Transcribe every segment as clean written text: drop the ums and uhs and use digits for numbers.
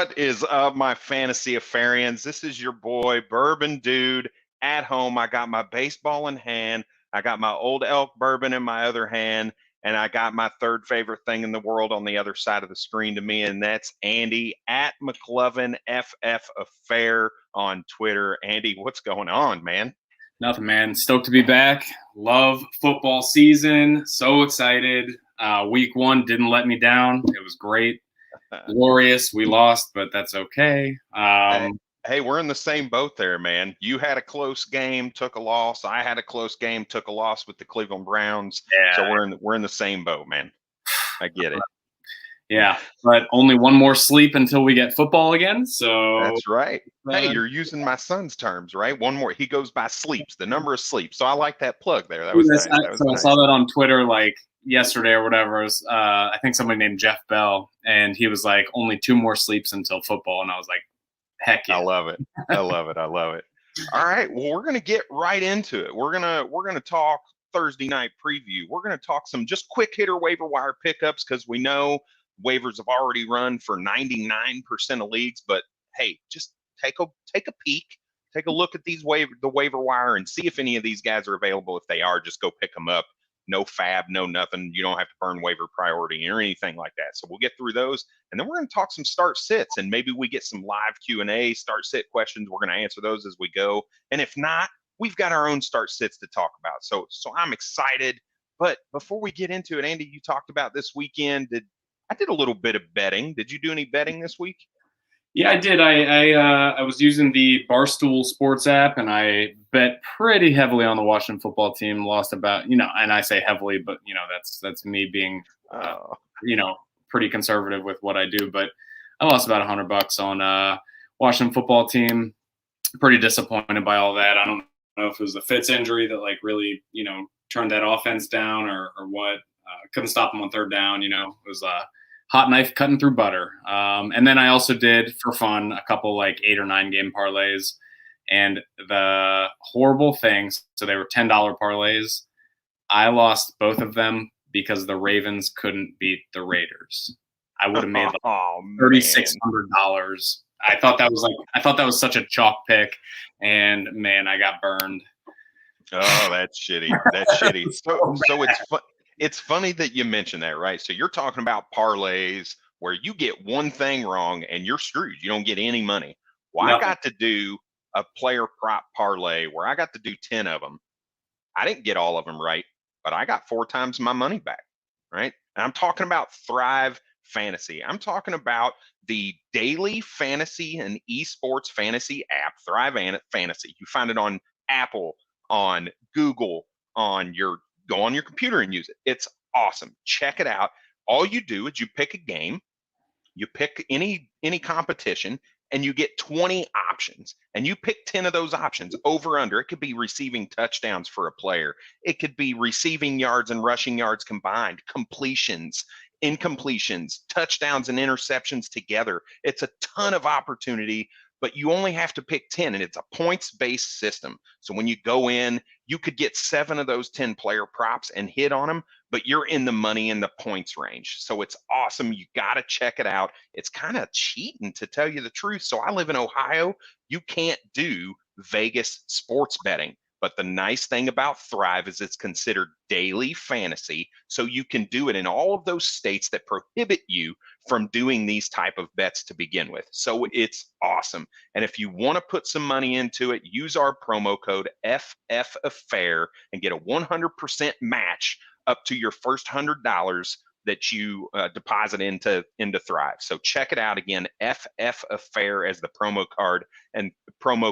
What is up, my fantasy affarians? This is your boy, Bourbon Dude, at home. I got my baseball in hand. I got my old elk bourbon in my other hand. And I got my third favorite thing in the world on the other side of the screen to me, and that's Andy at McLovin FF Affair on Twitter. Andy, what's going on, man? Nothing, man. Stoked to be back. Love football season. So excited. Week 1 didn't let me down. It was great. Glorious. We lost, but that's okay. Hey, we're in the same boat there, man. You had a close game, took a loss. I had a close game, took a loss with the Cleveland Browns. Yeah. So we're in the same boat, man. I get it. Yeah, but only one more sleep until we get football again. So that's right. Hey, you're using my son's terms, right? One more. He goes by sleeps, the number of sleeps. So I like that plug there. That was nice. I saw that on Twitter like yesterday or whatever. It was, I think somebody named Jeff Bell, and he was like, only 2 more sleeps until football. And I was like, heck yeah. I love it. I love it. I love it. All right. Well, we're going to get right into it. We're going to talk Thursday night preview. We're going to talk some just quick hitter waiver wire pickups because we know waivers have already run for 99% of leagues, but hey, just take a peek, take a look at the waiver wire and see if any of these guys are available. If they are, just go pick them up. No fab, no nothing. You don't have to burn waiver priority or anything like that. So we'll get through those, and then we're going to talk some start sits, and maybe we get some live Q&A start sit questions. We're going to answer those as we go, and if not, we've got our own start sits to talk about. So I'm excited. But before we get into it, Andy, you talked about this weekend. I did a little bit of betting. Did you do any betting this week? Yeah, I did. I was using the Barstool Sports app, and I bet pretty heavily on the Washington football team. Lost about, and I say heavily, but that's me being, pretty conservative with what I do. But I lost about $100 on Washington football team. Pretty disappointed by all that. I don't know if it was the Fitz injury that like really, turned that offense down or what. Couldn't stop them on third down. It was hot knife cutting through butter. And then I also did, for fun, a couple like 8 or 9 game parlays. And the horrible things, so they were $10 parlays. I lost both of them because the Ravens couldn't beat the Raiders. I would have made like $3,600. I thought that was such a chalk pick, and man, I got burned. Oh, that's shitty. That's shitty. So it's funny that you mentioned that, right? So you're talking about parlays where you get one thing wrong and you're screwed. You don't get any money. Well, I got to do a player prop parlay where I got to do 10 of them. I didn't get all of them right, but I got 4 times my money back, right? And I'm talking about Thrive Fantasy. I'm talking about the daily fantasy and esports fantasy app, Thrive Fantasy. You find it on Apple, on Google, go on your computer and use it. It's awesome. Check it out. All you do is you pick a game, you pick any competition, and you get 20 options. And you pick 10 of those options, over, under. It could be receiving touchdowns for a player. It could be receiving yards and rushing yards combined, completions, incompletions, touchdowns and interceptions together. It's a ton of opportunity, but you only have to pick 10, and it's a points-based system. So when you go in, you could get 7 of those 10 player props and hit on them, but you're in the money in the points range. So it's awesome. You got to check it out. It's kind of cheating, to tell you the truth. So I live in Ohio. You can't do Vegas sports betting. But the nice thing about Thrive is it's considered daily fantasy, so you can do it in all of those states that prohibit you from doing these type of bets to begin with. So it's awesome. And if you want to put some money into it, use our promo code FFAFFAIR and get a 100% match up to your first $100 that you deposit into Thrive. So check it out again, FFAFFAIR as the promo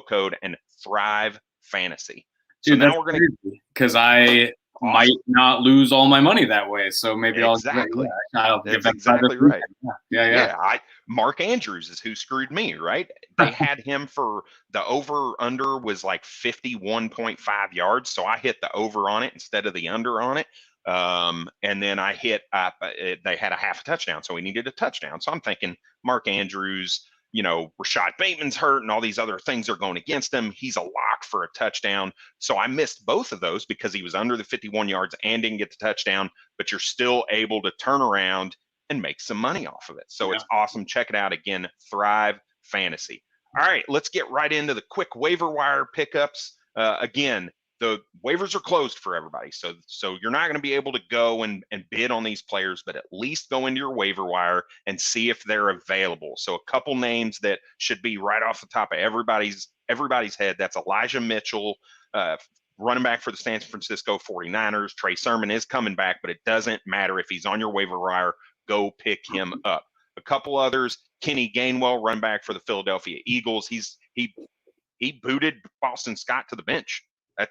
code and Thrive Fantasy. So Dude, now we're going to, because I might not lose all my money that way. So maybe I'll That's exactly right. Yeah. Mark Andrews is who screwed me, right? They had him for the over under was like 51.5 yards. So I hit the over on it instead of the under on it. And then I hit they had a half a touchdown. So we needed a touchdown. So I'm thinking Mark Andrews, Rashad Bateman's hurt and all these other things are going against him. He's a lock for a touchdown. So I missed both of those because he was under the 51 yards and didn't get the touchdown, but you're still able to turn around and make some money off of it. So it's awesome. Check it out again, Thrive Fantasy. All right, let's get right into the quick waiver wire pickups. Again, the waivers are closed for everybody. So you're not going to be able to go and bid on these players, but at least go into your waiver wire and see if they're available. So a couple names that should be right off the top of everybody's head. That's Elijah Mitchell, running back for the San Francisco 49ers. Trey Sermon is coming back, but it doesn't matter if he's on your waiver wire. Go pick him up. A couple others, Kenny Gainwell, running back for the Philadelphia Eagles. He booted Boston Scott to the bench.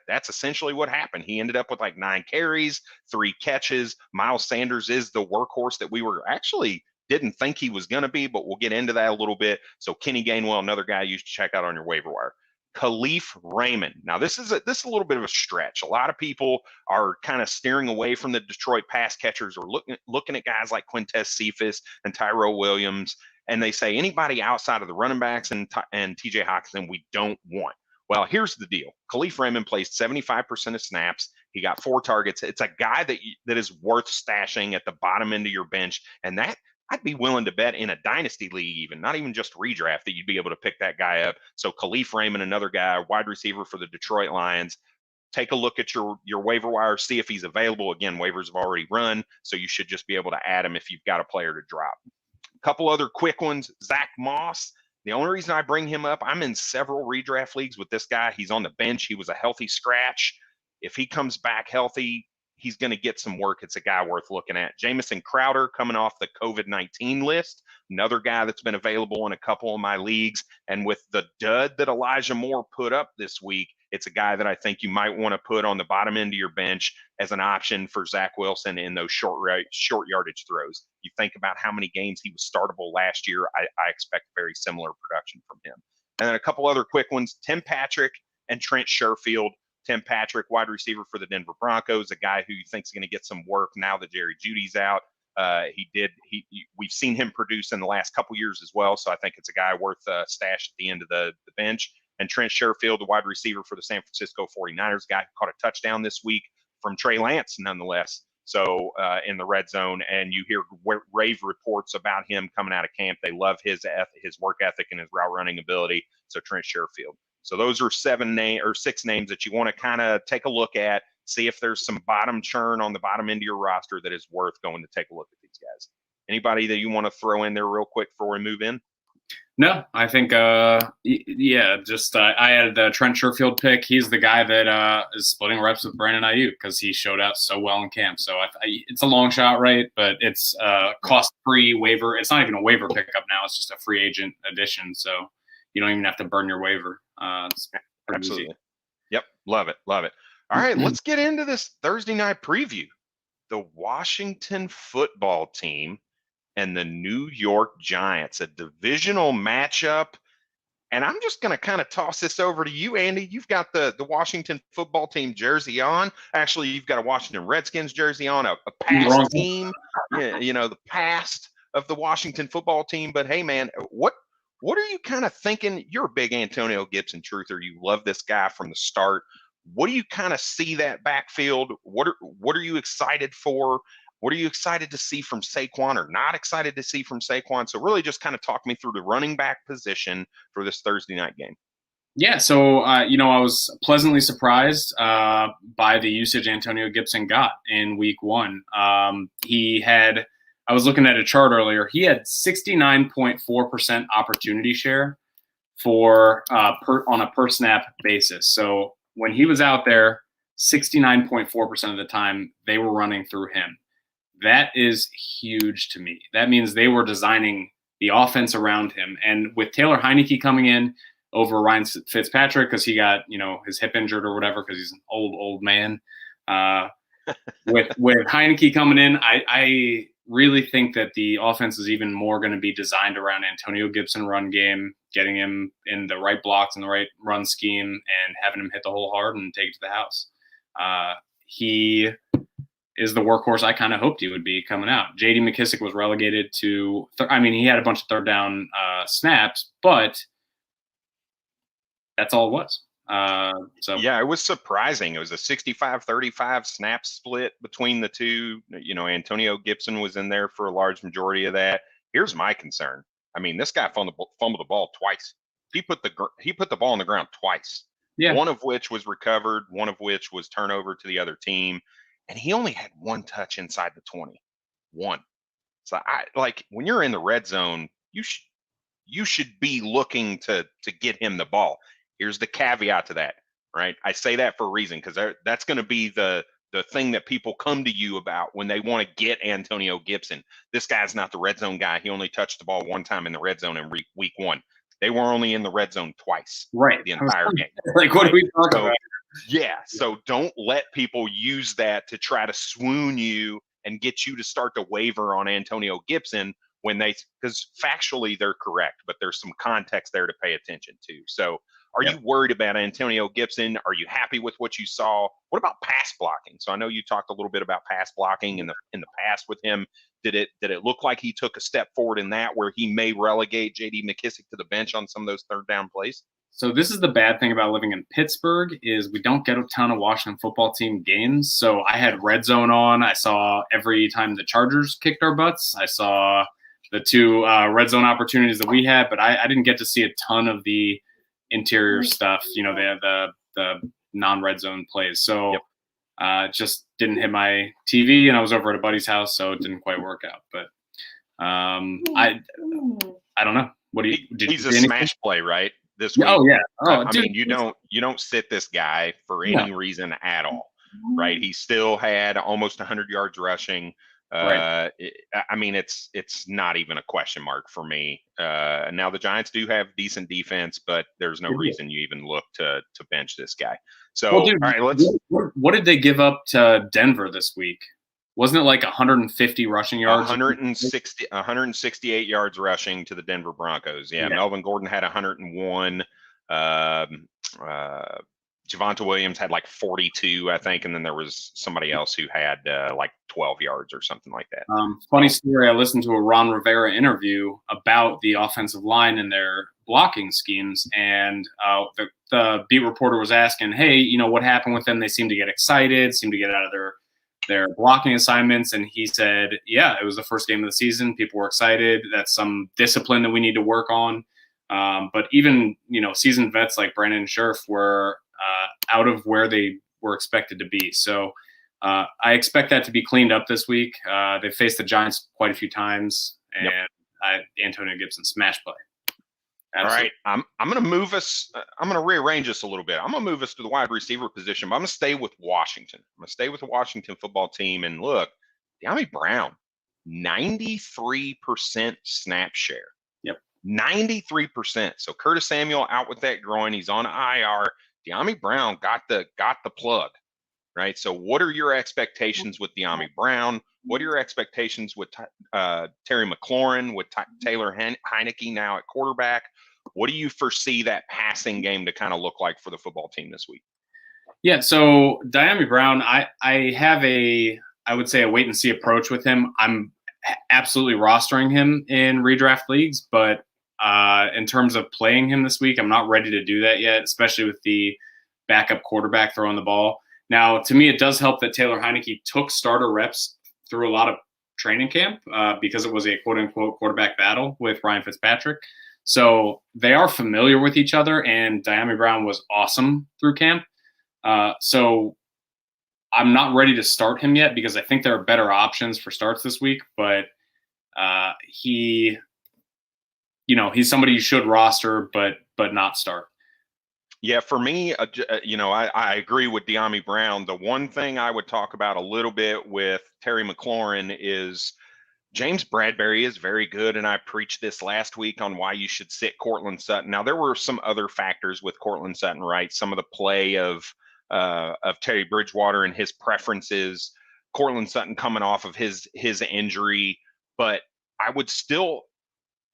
That's essentially what happened. He ended up with like 9 carries, 3 catches. Miles Sanders is the workhorse that we were actually didn't think he was going to be, but we'll get into that a little bit. So Kenny Gainwell, another guy you should check out on your waiver wire. Khalif Raymond. Now, this is a little bit of a stretch. A lot of people are kind of steering away from the Detroit pass catchers or looking at guys like Quintez Cephas and Tyrell Williams, and they say anybody outside of the running backs and TJ Hockenson we don't want. Well, here's the deal. Khalif Raymond plays 75% of snaps. He got 4 targets. It's a guy that is worth stashing at the bottom end of your bench, and that I'd be willing to bet in a dynasty league, even not even just redraft, that you'd be able to pick that guy up. So Khalif Raymond, another guy, wide receiver for the Detroit Lions. Take a look at your waiver wire, see if he's available. Again, waivers have already run, so you should just be able to add him if you've got a player to drop. A couple other quick ones. Zach Moss. The only reason I bring him up, I'm in several redraft leagues with this guy. He's on the bench. He was a healthy scratch. If he comes back healthy, he's going to get some work. It's a guy worth looking at. Jamison Crowder coming off the COVID-19 list, another guy that's been available in a couple of my leagues. And with the dud that Elijah Moore put up this week, it's a guy that I think you might want to put on the bottom end of your bench as an option for Zach Wilson in those short yardage throws. You think about how many games he was startable last year, I expect very similar production from him. And then a couple other quick ones, Tim Patrick and Trent Sherfield. Tim Patrick, wide receiver for the Denver Broncos, a guy who you think is going to get some work now that Jerry Jeudy's out. We've seen him produce in the last couple years as well, so I think it's a guy worth stash at the end of the bench. And Trent Sherfield, the wide receiver for the San Francisco 49ers, guy who caught a touchdown this week from Trey Lance, nonetheless. So in the red zone, and you hear rave reports about him coming out of camp. They love his work ethic and his route running ability. So Trent Sherfield. So those are 6 names that you want to kind of take a look at, see if there's some bottom churn on the bottom end of your roster that is worth going to take a look at these guys. Anybody that you want to throw in there real quick before we move in? No, I think, I added the Trent Sherfield pick. He's the guy that is splitting reps with Brandon Ayuk because he showed out so well in camp. So it's a long shot, right? But it's cost-free waiver. It's not even a waiver pickup now. It's just a free agent addition. So you don't even have to burn your waiver. Absolutely. Easy. Yep. Love it. All right, let's get into this Thursday night preview. The Washington football team and the New York Giants, a divisional matchup. And I'm just going to kind of toss this over to you, Andy. You've got the Washington football team jersey on. Actually, you've got a Washington Redskins jersey on, a past team, the past of the Washington football team. But, hey, man, what are you kind of thinking? You're a big Antonio Gibson truther. You love this guy from the start. What do you kind of see that backfield? What are you excited for? What are you excited to see from Saquon or not excited to see from Saquon? So really just kind of talk me through the running back position for this Thursday night game. Yeah, so, I was pleasantly surprised by the usage Antonio Gibson got in week 1. I was looking at a chart earlier. He had 69.4% opportunity share on a per snap basis. So when he was out there, 69.4% of the time they were running through him. That is huge to me. That means they were designing the offense around him. And with Taylor Heineke coming in over Ryan Fitzpatrick because he got, his hip injured or whatever because he's an old man. With Heineke coming in, I really think that the offense is even more going to be designed around Antonio Gibson run game, getting him in the right blocks and the right run scheme and having him hit the hole hard and take it to the house. He is the workhorse I kind of hoped he would be coming out. J.D. McKissick was relegated to he had a bunch of third down snaps, but that's all it was. Yeah, it was surprising. It was a 65-35 snap split between the two. Antonio Gibson was in there for a large majority of that. Here's my concern. I mean, this guy fumbled the ball twice. He put the ball on the ground twice. Yeah. One of which was recovered, one of which was turnover to the other team, and he only had one touch inside the 20. One. So when you're in the red zone, you should be looking to get him the ball. Here's the caveat to that, right? I say that for a reason, because that's going to be the thing that people come to you about when they want to get Antonio Gibson. This guy's not the red zone guy. He only touched the ball one time in the red zone in week 1. They were only in the red zone twice, right? The entire game. Like, what are we talking about? Yeah, so don't let people use that to try to swoon you and get you to start to waver on Antonio Gibson because factually they're correct, but there's some context there to pay attention to. So are you worried about Antonio Gibson? Are you happy with what you saw? What about pass blocking? So I know you talked a little bit about pass blocking in the past with him. Did it look like he took a step forward in that, where he may relegate J.D. McKissic to the bench on some of those third down plays? So this is the bad thing about living in Pittsburgh, is we don't get a ton of Washington football team games. So I had Red Zone on. I saw every time the Chargers kicked our butts. I saw the 2 Red Zone opportunities that we had, but I didn't get to see a ton of the interior stuff. They have the non-Red Zone plays. So just didn't hit my TV, and I was over at a buddy's house, so it didn't quite work out. But I don't know. What do you? He's a smash play, right? This week. Oh yeah. I mean, you don't sit this guy for any reason at all, right? He still had almost 100 yards rushing. Right. I mean, it's not even a question mark for me. Now the Giants do have decent defense, but there's no reason you even look to bench this guy. So, well, dude, all right, what did they give up to Denver this week? Wasn't it like 150 rushing yards? 168 yards rushing to the Denver Broncos. Yeah. Melvin Gordon had 101. Javonte Williams had like 42, I think, and then there was somebody else who had like 12 yards or something like that. Funny story, I listened to a Ron Rivera interview about the offensive line and their blocking schemes, and the beat reporter was asking, hey, what happened with them? They seem to get excited, seem to get out of their blocking assignments, and he said, yeah, it was the first game of the season. People were excited. That's some discipline that we need to work on. But even, seasoned vets like Brandon Scherf were out of where they were expected to be. So I expect that to be cleaned up this week. They faced the Giants quite a few times, and Antonio Gibson smash play. Absolutely. All right, I'm going to move us. I'm going to rearrange us a little bit. I'm going to move us to the wide receiver position, but I'm going to stay with Washington. I'm going to stay with the Washington football team. And look, Deandre Brown, 93% snap share. Yep, 93%. So Curtis Samuel out with that groin. He's on IR. Deandre Brown got the plug, right? So what are your expectations with Deandre Brown? What are your expectations with Terry McLaurin, with Taylor Heineke now at quarterback? What do you foresee that passing game to kind of look like for the football team this week? Yeah, so Deandre Brown, I have I would say a wait and see approach with him. I'm absolutely rostering him in redraft leagues, but in terms of playing him this week, I'm not ready to do that yet, especially with the backup quarterback throwing the ball. Now, to me, it does help that Taylor Heineke took starter reps through a lot of training camp because it was a quote-unquote quarterback battle with Ryan Fitzpatrick. So they are familiar with each other, and Deandre Brown was awesome through camp. So I'm not ready to start him yet because I think there are better options for starts this week, but he's somebody you should roster, but not start. Yeah, for me, I agree with Deandre Brown. The one thing I would talk about a little bit with Terry McLaurin is James Bradberry is very good, and I preached this last week on why you should sit Cortland Sutton. Now, there were some other factors with Cortland Sutton, right? Some of the play of Teddy Bridgewater and his preferences, Cortland Sutton coming off of his injury, but I would still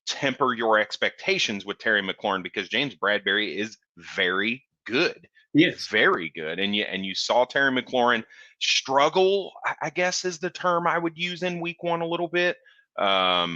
temper your expectations with Terry McLaurin because James Bradberry is very good. He is very good. And you saw Terry McLaurin struggle, I guess is the term I would use in week 1 a little bit. But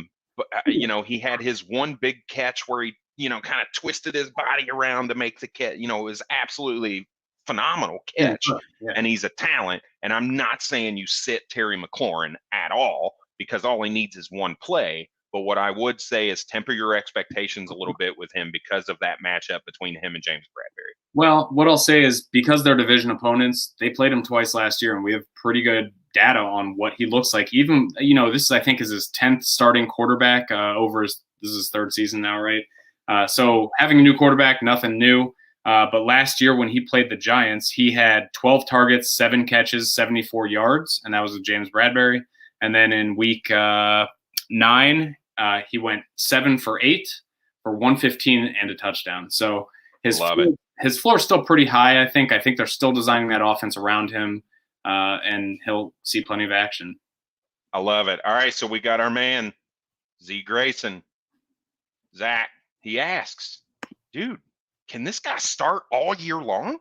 he had his one big catch where kind of twisted his body around to make the catch. It was absolutely phenomenal catch, Yeah. and he's a talent. And I'm not saying you sit Terry McLaurin at all, because all he needs is one play. But what I would say is temper your expectations a little bit with him because of that matchup between him and James Bradberry. Well, what I'll say is because they're division opponents, they played him twice last year, and we have pretty good data on what he looks like. Even, this I think is his 10th starting quarterback this is his third season now, right? So having a new quarterback, nothing new. But last year when he played the Giants, he had 12 targets, 7 catches, 74 yards, and that was with James Bradberry. And then in week 9, he went 7 for 8 for 115 and a touchdown. So his floor is still pretty high, I think. I think they're still designing that offense around him, and he'll see plenty of action. I love it. All right, so we got our man, Z Grayson. Zach, he asks, dude, can this guy start all year long?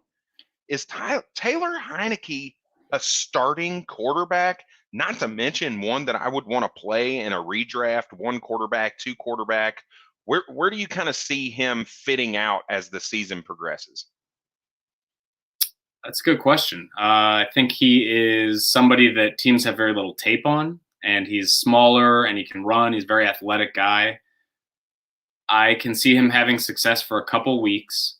Is Taylor Heinicke a starting quarterback? Not to mention one that I would want to play in a redraft, 1 quarterback, 2 quarterback. Where do you kind of see him fitting out as the season progresses? That's a good question. I think he is somebody that teams have very little tape on, and he's smaller and he can run. He's a very athletic guy. I can see him having success for a couple weeks.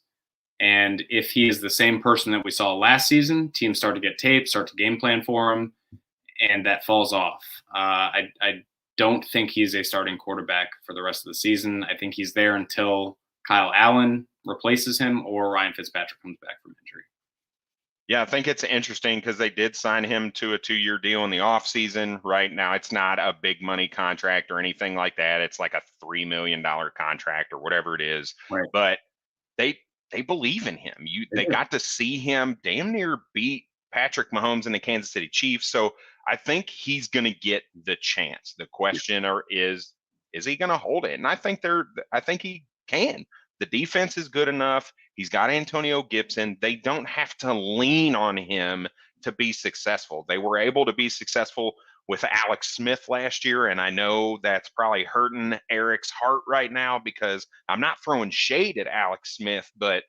And if he is the same person that we saw last season, teams start to get tape, start to game plan for him, and that falls off. I don't think he's a starting quarterback for the rest of the season. I think he's there until Kyle Allen replaces him or Ryan Fitzpatrick comes back from injury. Yeah, I think it's interesting because they did sign him to a 2-year deal in the offseason. Right now, it's not a big money contract or anything like that. It's like a $3 million contract or whatever it is. Right. But they believe in him. They got to see him damn near beat Patrick Mahomes and the Kansas City Chiefs. So I think he's going to get the chance. The question is he going to hold it? And I think he can. The defense is good enough. He's got Antonio Gibson. They don't have to lean on him to be successful. They were able to be successful with Alex Smith last year, and I know that's probably hurting Eric's heart right now because I'm not throwing shade at Alex Smith, but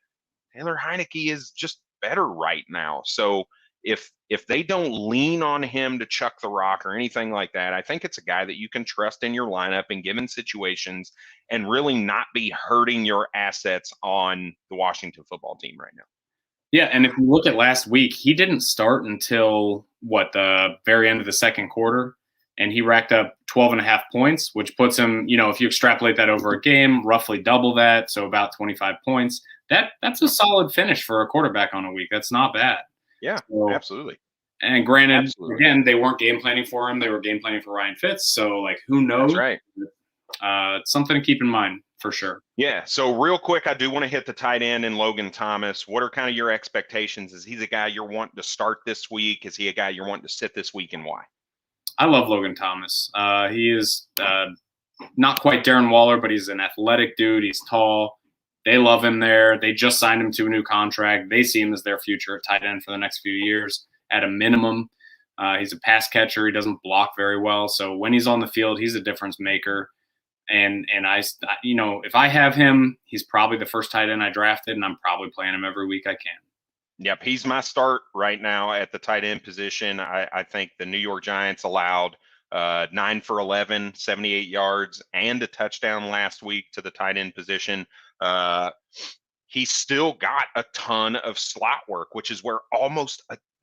Taylor Heinicke is just better right now. So if they don't lean on him to chuck the rock or anything like that, I think it's a guy that you can trust in your lineup in given situations and really not be hurting your assets on the Washington football team right now. Yeah, and if you look at last week, he didn't start until the very end of the second quarter, and he racked up 12.5 points, which puts him, if you extrapolate that over a game, roughly double that, so about 25 points. That's a solid finish for a quarterback on a week. That's not bad. Yeah, so, absolutely. And granted, again, they weren't game planning for him. They were game planning for Ryan Fitz. So, who knows? That's right. It's something to keep in mind for sure. Yeah. So real quick, I do want to hit the tight end and Logan Thomas. What are kind of your expectations? Is he the guy you're wanting to start this week? Is he a guy you're wanting to sit this week, and why? I love Logan Thomas. He is not quite Darren Waller, but he's an athletic dude. He's tall. They love him there. They just signed him to a new contract. They see him as their future at tight end for the next few years at a minimum. He's a pass catcher. He doesn't block very well. So when he's on the field, he's a difference maker. And if I have him, he's probably the first tight end I drafted, and I'm probably playing him every week I can. Yep, he's my start right now at the tight end position. I think the New York Giants allowed 9 for 11, 78 yards, and a touchdown last week to the tight end position. He's still got a ton of slot work, which is where almost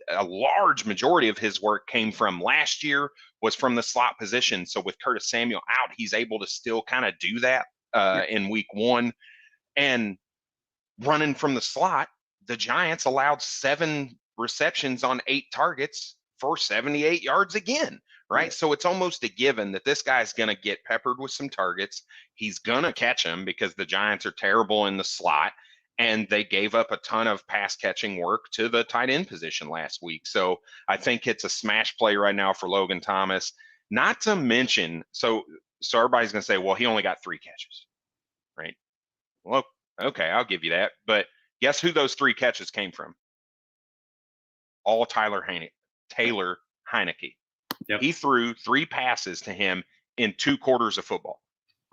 a large majority of his work came from last year, was from the slot position. So with Curtis Samuel out, he's able to still kind of do that in week 1. And running from the slot, the Giants allowed 7 receptions on 8 targets for 78 yards again, right? So it's almost a given that this guy's going to get peppered with some targets. He's going to catch them because the Giants are terrible in the slot, and they gave up a ton of pass catching work to the tight end position last week. So I think it's a smash play right now for Logan Thomas. Not to mention, so everybody's going to say, well, he only got 3 catches, right? Well, okay, I'll give you that. But guess who those 3 catches came from? All Taylor Heinicke. Yep. He threw 3 passes to him in 2 quarters of football,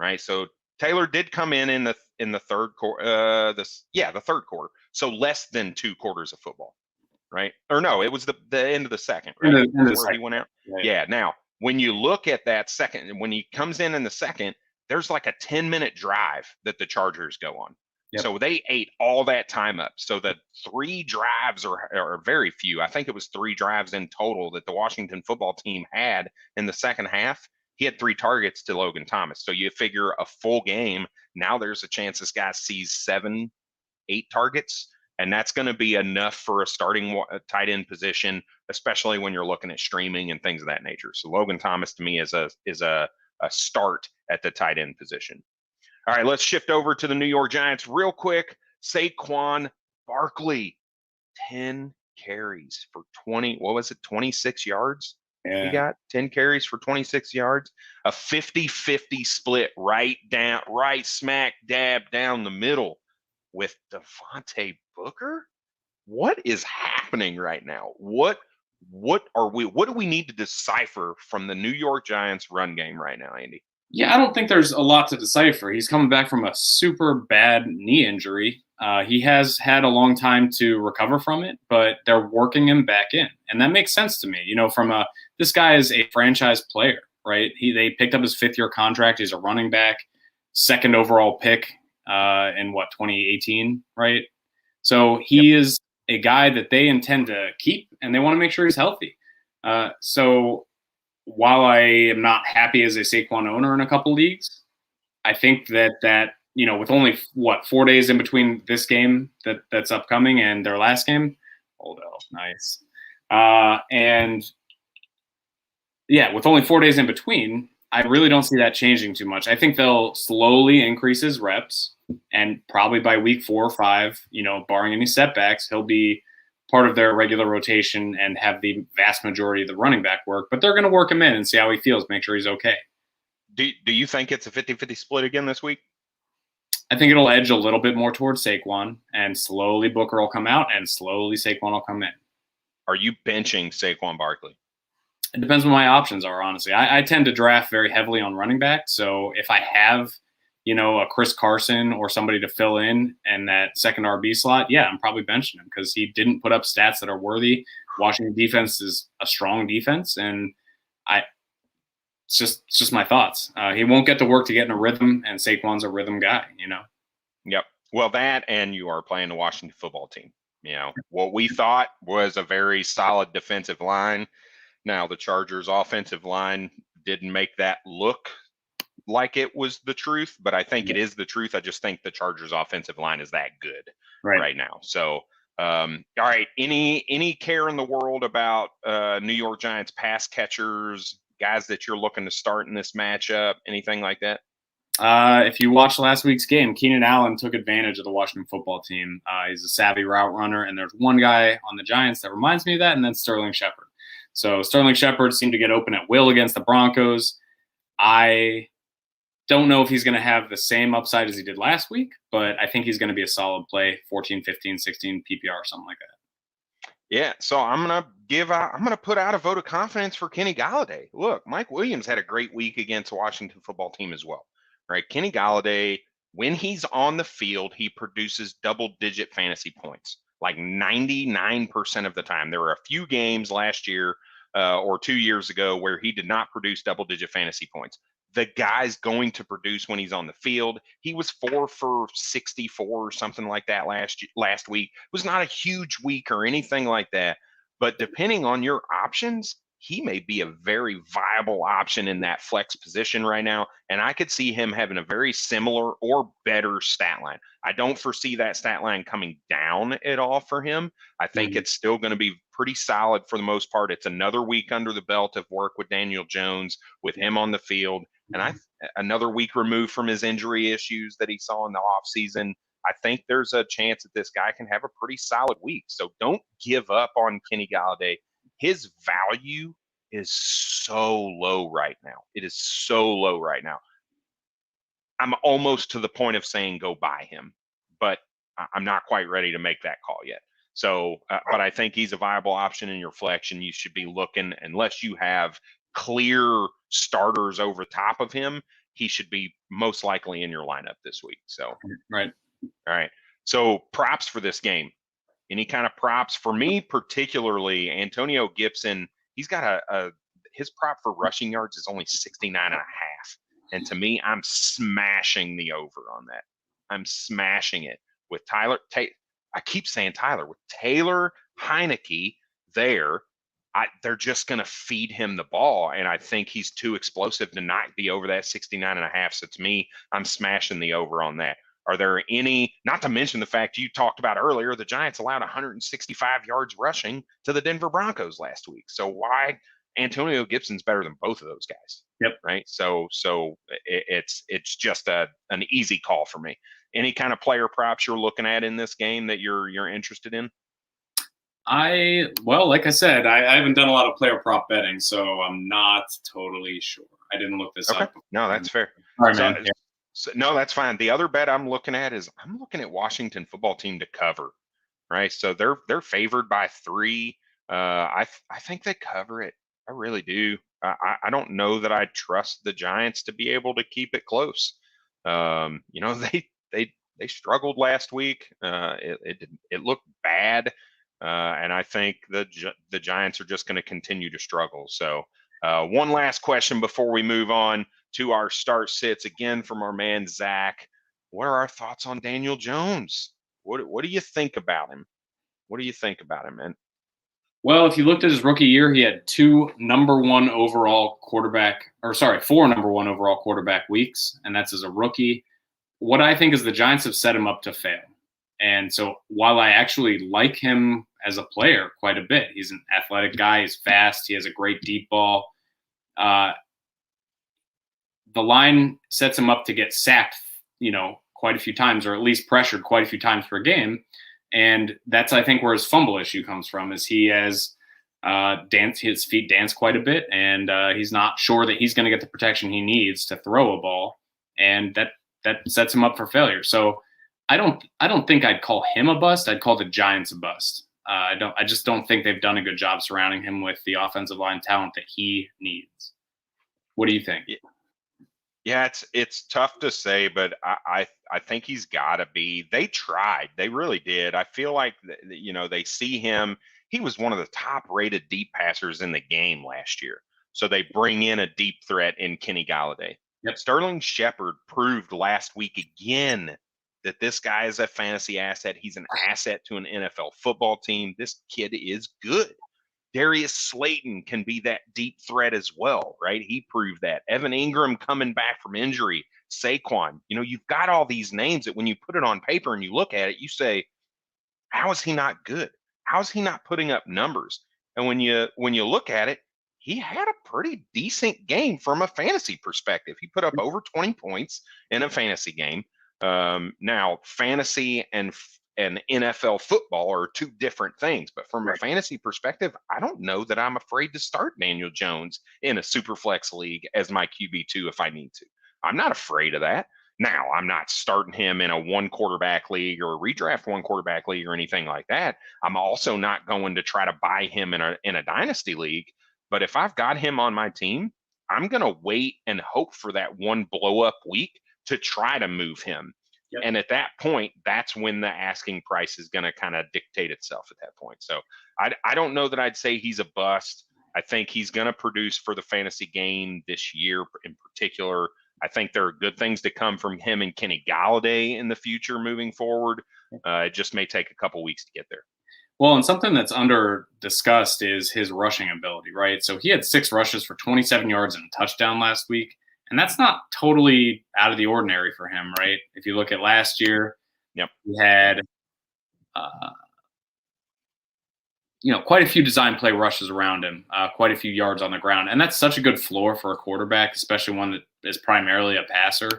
right? So Taylor did come in the third quarter. The third quarter. So less than 2 quarters of football, right? Or no, it was the end of the second, right? Where he went out. Right. Yeah. Now, when you look at that second, when he comes in the second, there's like a 10-minute drive that the Chargers go on. Yep. So they ate all that time up. So the 3 drives are very few. I think it was 3 drives in total that the Washington football team had in the second half. He had 3 targets to Logan Thomas. So you figure a full game. Now there's a chance this guy sees 7, 8 targets. And that's going to be enough for a starting tight end position, especially when you're looking at streaming and things of that nature. So Logan Thomas to me is a start at the tight end position. All right, let's shift over to the New York Giants real quick. Saquon Barkley, 10 carries for 26 yards? Yeah. He got 10 carries for 26 yards. A 50-50 split right smack dab down the middle with Devontae Booker. What is happening right now? What do we need to decipher from the New York Giants run game right now, Andy? Yeah, I don't think there's a lot to decipher. He's coming back from a super bad knee injury. He has had a long time to recover from it, but they're working him back in. And that makes sense to me. This guy is a franchise player, right? They picked up his 5th-year contract. He's a running back, 2nd overall pick in 2018, right? So he is a guy that they intend to keep, and they want to make sure he's healthy. So while I am not happy as a Saquon owner in a couple leagues, I think that with only 4 days in between this game that's upcoming and their last game, nice. With only 4 days in between, I really don't see that changing too much. I think they'll slowly increase his reps, and probably by week 4 or 5, barring any setbacks, he'll be part of their regular rotation and have the vast majority of the running back work. But they're going to work him in and see how he feels, make sure he's okay. Do you think it's a 50-50 split again this week? I think it'll edge a little bit more towards Saquon, and slowly Booker will come out, and slowly Saquon will come in. Are you benching Saquon Barkley? It depends what my options are, honestly. I tend to draft very heavily on running back. So if I have, a Chris Carson or somebody to fill in that second RB slot, yeah, I'm probably benching him because he didn't put up stats that are worthy. Washington defense is a strong defense, and it's just my thoughts. He won't get to work to get in a rhythm, and Saquon's a rhythm guy, Yep. Well, that, and you are playing the Washington football team. What we thought was a very solid defensive line. Now, the Chargers' offensive line didn't make that look like it was the truth, but I think it is the truth. I just think the Chargers' offensive line is that good right now. So, all right, any care in the world about New York Giants pass catchers, guys that you're looking to start in this matchup, anything like that? If you watched last week's game, Keenan Allen took advantage of the Washington football team. He's a savvy route runner, and there's one guy on the Giants that reminds me of that, and that's Sterling Shepard. So Sterling Shepard seemed to get open at will against the Broncos. I don't know if he's going to have the same upside as he did last week, but I think he's going to be a solid play, 14, 15, 16 PPR, something like that. Yeah, so I'm gonna put out a vote of confidence for Kenny Golladay. Look, Mike Williams had a great week against the Washington football team as well. Right, Kenny Golladay, when he's on the field, he produces double-digit fantasy points, like 99% of the time. There were a few games last year or 2 years ago where he did not produce double-digit fantasy points. The guy's going to produce when he's on the field. He was 4 for 64 or something like that last week. It was not a huge week or anything like that, but depending on your options, he may be a very viable option in that flex position right now. And I could see him having a very similar or better stat line. I don't foresee that stat line coming down at all for him. I think it's still going to be pretty solid for the most part. It's another week under the belt of work with Daniel Jones, with him on the field. And another week removed from his injury issues that he saw in the offseason. I think there's a chance that this guy can have a pretty solid week. So don't give up on Kenny Golladay. His value is so low right now. It is so low right now. I'm almost to the point of saying go buy him, but I'm not quite ready to make that call yet. So, but I think he's a viable option in your flex, and you should be looking, unless you have clear starters over top of him, he should be most likely in your lineup this week. So, right. All right. So props for this game. Any kind of props for me, particularly Antonio Gibson? He's got his prop for rushing yards is only 69.5. And to me, I'm smashing the over on that. I'm smashing it with Tyler. I keep saying Tyler with Taylor Heineke there. They're just going to feed him the ball, and I think he's too explosive to not be over that 69.5. So to me, I'm smashing the over on that. Are there any, not to mention the fact you talked about earlier, the Giants allowed 165 yards rushing to the Denver Broncos last week. So why Antonio Gibson's better than both of those guys? Yep. Right. So it's just an easy call for me. Any kind of player props you're looking at in this game that you're interested in? Well, like I said, I haven't done a lot of player prop betting, so I'm not totally sure. I didn't look this up. No, that's fair. All right, man. No, that's fine. The other bet I'm looking at is I'm looking at Washington football team to cover, right? So they're favored by 3. I think they cover it. I really do. I don't know that I trust the Giants to be able to keep it close. They struggled last week. It looked bad. And I think the Giants are just going to continue to struggle. So one last question before we move on to our start sits again from our man, Zach. What are our thoughts on Daniel Jones? What do you think about him? What do you think about him, man? Well, if you looked at his rookie year, he had 4 number 1 overall quarterback weeks, and that's as a rookie. What I think is the Giants have set him up to fail. And so while I actually like him as a player quite a bit, he's an athletic guy, he's fast, he has a great deep ball. The line sets him up to get sacked, quite a few times, or at least pressured quite a few times per game. And that's, I think, where his fumble issue comes from, is he has his feet dance quite a bit, and he's not sure that he's going to get the protection he needs to throw a ball, and that sets him up for failure. So I don't think I'd call him a bust. I'd call the Giants a bust. I just don't think they've done a good job surrounding him with the offensive line talent that he needs. What do you think? Yeah, it's tough to say, but I think he's got to be. They tried. They really did. I feel like, they see him. He was one of the top-rated deep passers in the game last year. So they bring in a deep threat in Kenny Golladay. Yep. Sterling Shepard proved last week again that this guy is a fantasy asset. He's an asset to an NFL football team. This kid is good. Darius Slayton can be that deep threat as well, right? He proved that. Evan Ingram coming back from injury. Saquon. You've got all these names that when you put it on paper and you look at it, you say, how is he not good? How is he not putting up numbers? And when you look at it, he had a pretty decent game from a fantasy perspective. He put up over 20 points in a fantasy game. Now, fantasy and NFL football are 2 different things, but from a fantasy perspective, I don't know that I'm afraid to start Daniel Jones in a super flex league as my QB2 if I need to. I'm not afraid of that. Now, I'm not starting him in a 1 quarterback league or a redraft 1 quarterback league or anything like that. I'm also not going to try to buy him in a dynasty league. But if I've got him on my team, I'm going to wait and hope for that 1 blow up week to try to move him. Yep. And at that point, that's when the asking price is going to kind of dictate itself at that point. So I don't know that I'd say he's a bust. I think he's going to produce for the fantasy game this year in particular. I think there are good things to come from him and Kenny Golladay in the future moving forward. It just may take a couple weeks to get there. Well, and something that's under discussed is his rushing ability, right? So he had 6 rushes for 27 yards and a touchdown last week. And that's not totally out of the ordinary for him, right? If you look at last year, he had, quite a few design play rushes around him, quite a few yards on the ground. And that's such a good floor for a quarterback, especially one that is primarily a passer.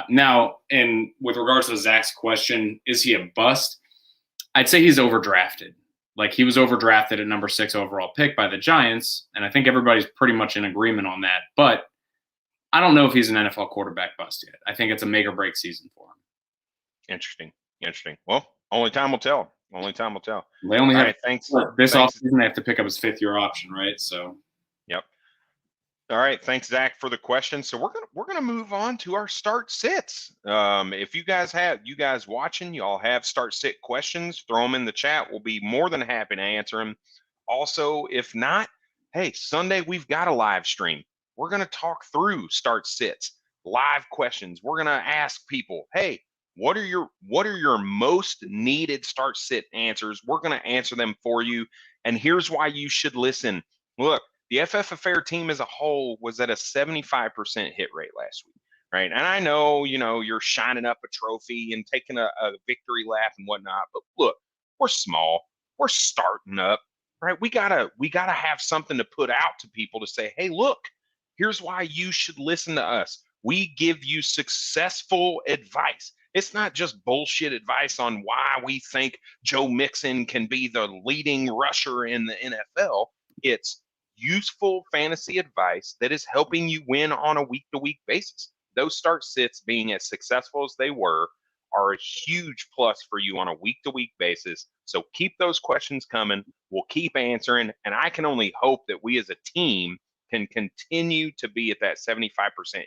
Now, and with regards to Zach's question, is he a bust? I'd say he's overdrafted. Like, he was overdrafted at number 6 overall pick by the Giants. And I think everybody's pretty much in agreement on that. But I don't know if he's an NFL quarterback bust yet. I think it's a make or break season for him. Interesting. Well, only time will tell. They only have thanks. This offseason. They have to pick up his 5th-year option, right? So, yep. All right, thanks Zach for the question. So we're gonna move on to our start sits. If you guys watching, y'all have start sit questions, throw them in the chat. We'll be more than happy to answer them. Also, if not, hey, Sunday we've got a live stream. We're gonna talk through start sits, live questions. We're gonna ask people, hey, what are your most needed start sit answers? We're gonna answer them for you. And here's why you should listen. Look, the FF Affair team as a whole was at a 75% hit rate last week, right? And I know, you're shining up a trophy and taking a victory lap and whatnot, but look, we're small, we're starting up, right? We gotta have something to put out to people to say, hey, look, here's why you should listen to us. We give you successful advice. It's not just bullshit advice on why we think Joe Mixon can be the leading rusher in the NFL. It's useful fantasy advice that is helping you win on a week-to-week basis. Those start sits being as successful as they were are a huge plus for you on a week-to-week basis. So keep those questions coming. We'll keep answering, and I can only hope that we as a team can continue to be at that 75%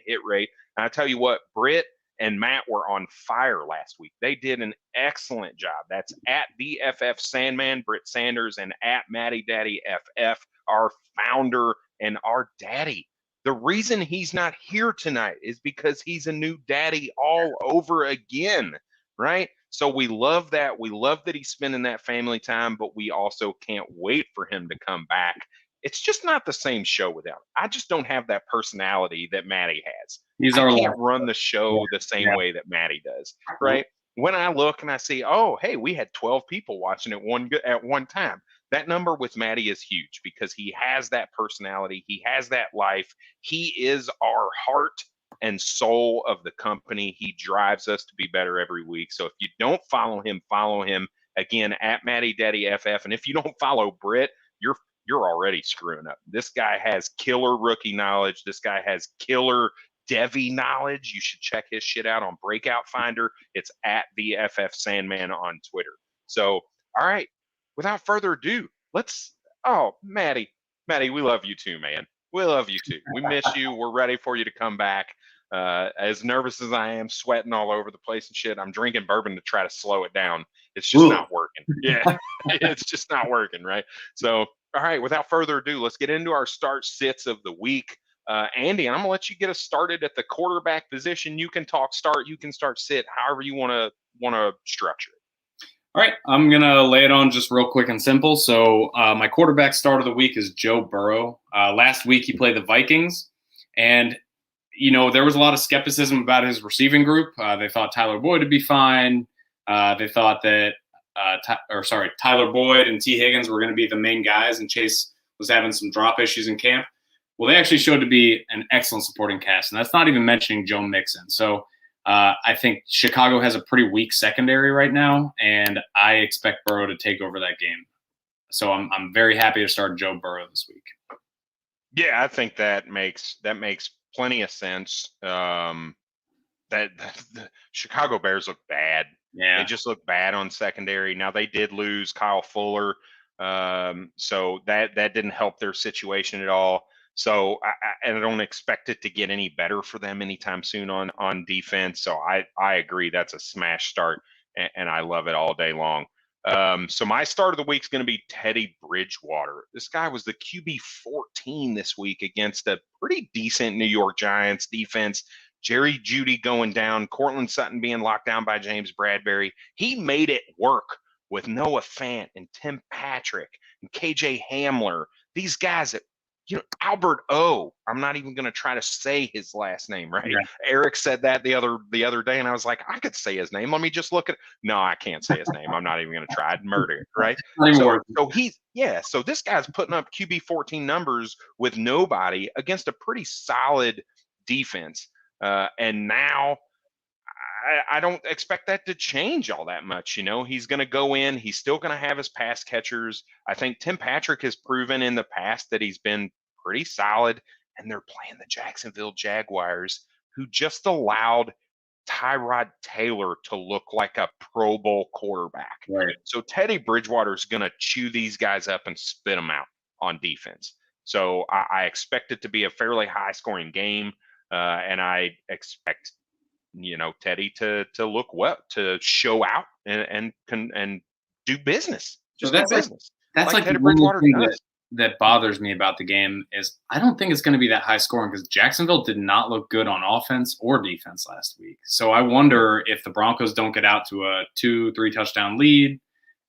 hit rate. And I tell you what, Britt and Matt were on fire last week. They did an excellent job. That's at the FF Sandman, Britt Sanders, and at MattyDaddy FF, our founder and our daddy. The reason he's not here tonight is because he's a new daddy all over again, right? So we love that. We love that he's spending that family time, but we also can't wait for him to come back. It's just not the same show without him. I just don't have that personality that Matty has. I can't run the show the same way that Matty does, right? When I look and I see, oh, hey, we had 12 people watching at one time. That number with Matty is huge because he has that personality. He has that life. He is our heart and soul of the company. He drives us to be better every week. So if you don't follow him again at MattyDaddy FF. And if you don't follow Britt, you're already screwing up. This guy has killer rookie knowledge. This guy has killer Devy knowledge. You should check his shit out on Breakout Finder. It's at the FF Sandman on Twitter. So, all right, without further ado, Matty, we love you too, man. We love you too. We miss you. We're ready for you to come back. As nervous as I am, sweating all over the place and shit, I'm drinking bourbon to try to slow it down. It's just not working. Yeah, it's just not working, right? So, all right, without further ado, let's get into our start sits of the week. Andy, I'm going to let you get us started at the quarterback position. You can talk start, you can start sit, however you want to structure it. All right, I'm going to lay it on just real quick and simple. So my quarterback start of the week is Joe Burrow. Last week he played the Vikings, and there was a lot of skepticism about his receiving group. They thought Tyler Boyd would be fine. They thought that Tyler Boyd and T. Higgins were going to be the main guys, and Chase was having some drop issues in camp. Well, they actually showed to be an excellent supporting cast, and that's not even mentioning Joe Mixon. So I think Chicago has a pretty weak secondary right now, and I expect Burrow to take over that game. So I'm very happy to start Joe Burrow this week. Yeah, I think that makes plenty of sense. That the Chicago Bears look bad. Yeah, they just look bad on secondary. Now they did lose Kyle Fuller, so that didn't help their situation at all. So I don't expect it to get any better for them anytime soon on defense. So I agree that's a smash start, and I love it all day long. So my start of the week is going to be Teddy Bridgewater. This guy was the QB 14 this week against a pretty decent New York Giants defense. Jerry Jeudy going down, Cortland Sutton being locked down by James Bradbury. He made it work with Noah Fant and Tim Patrick and KJ Hamler. These guys that, Albert O. I'm not even going to try to say his last name, right? Yeah. Eric said that the other day, and I was like, I could say his name. Let me just look at. No, I can't say his name. I'm not even going to try. I'd murder it, right? So this guy's putting up QB 14 numbers with nobody against a pretty solid defense, and now I don't expect that to change all that much. He's going to go in. He's still going to have his pass catchers. I think Tim Patrick has proven in the past that he's been pretty solid, and they're playing the Jacksonville Jaguars, who just allowed Tyrod Taylor to look like a Pro Bowl quarterback. Right. So Teddy Bridgewater is going to chew these guys up and spit them out on defense. So I expect it to be a fairly high-scoring game, and I expect Teddy to look well, to show out and do business. So Just do that's like business. that's like the Teddy only Bridgewater thing does. that bothers me about the game is I don't think it's going to be that high scoring because Jacksonville did not look good on offense or defense last week. So I wonder if the Broncos don't get out to a 2-3 touchdown lead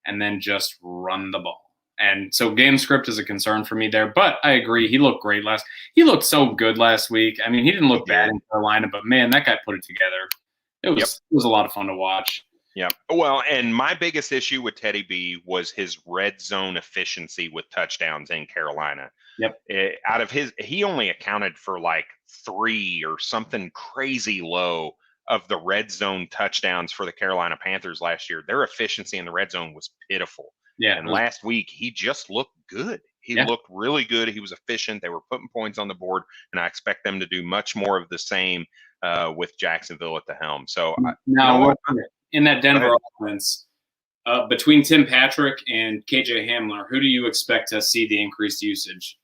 and then just run the ball. And so game script is a concern for me there. But I agree, he looked great He looked so good last week. I mean, he didn't look bad in Carolina, but man, that guy put it together. It was a lot of fun to watch. Yeah. Well, and my biggest issue with Teddy B was his red zone efficiency with touchdowns in Carolina. Yep. He only accounted for like 3 or something crazy low of the red zone touchdowns for the Carolina Panthers last year. Their efficiency in the red zone was pitiful. Yeah. And last week, he just looked good. He looked really good. He was efficient. They were putting points on the board, and I expect them to do much more of the same with Jacksonville at the helm. So now, in that Denver offense, between Tim Patrick and KJ Hamler, who do you expect to see the increased usage?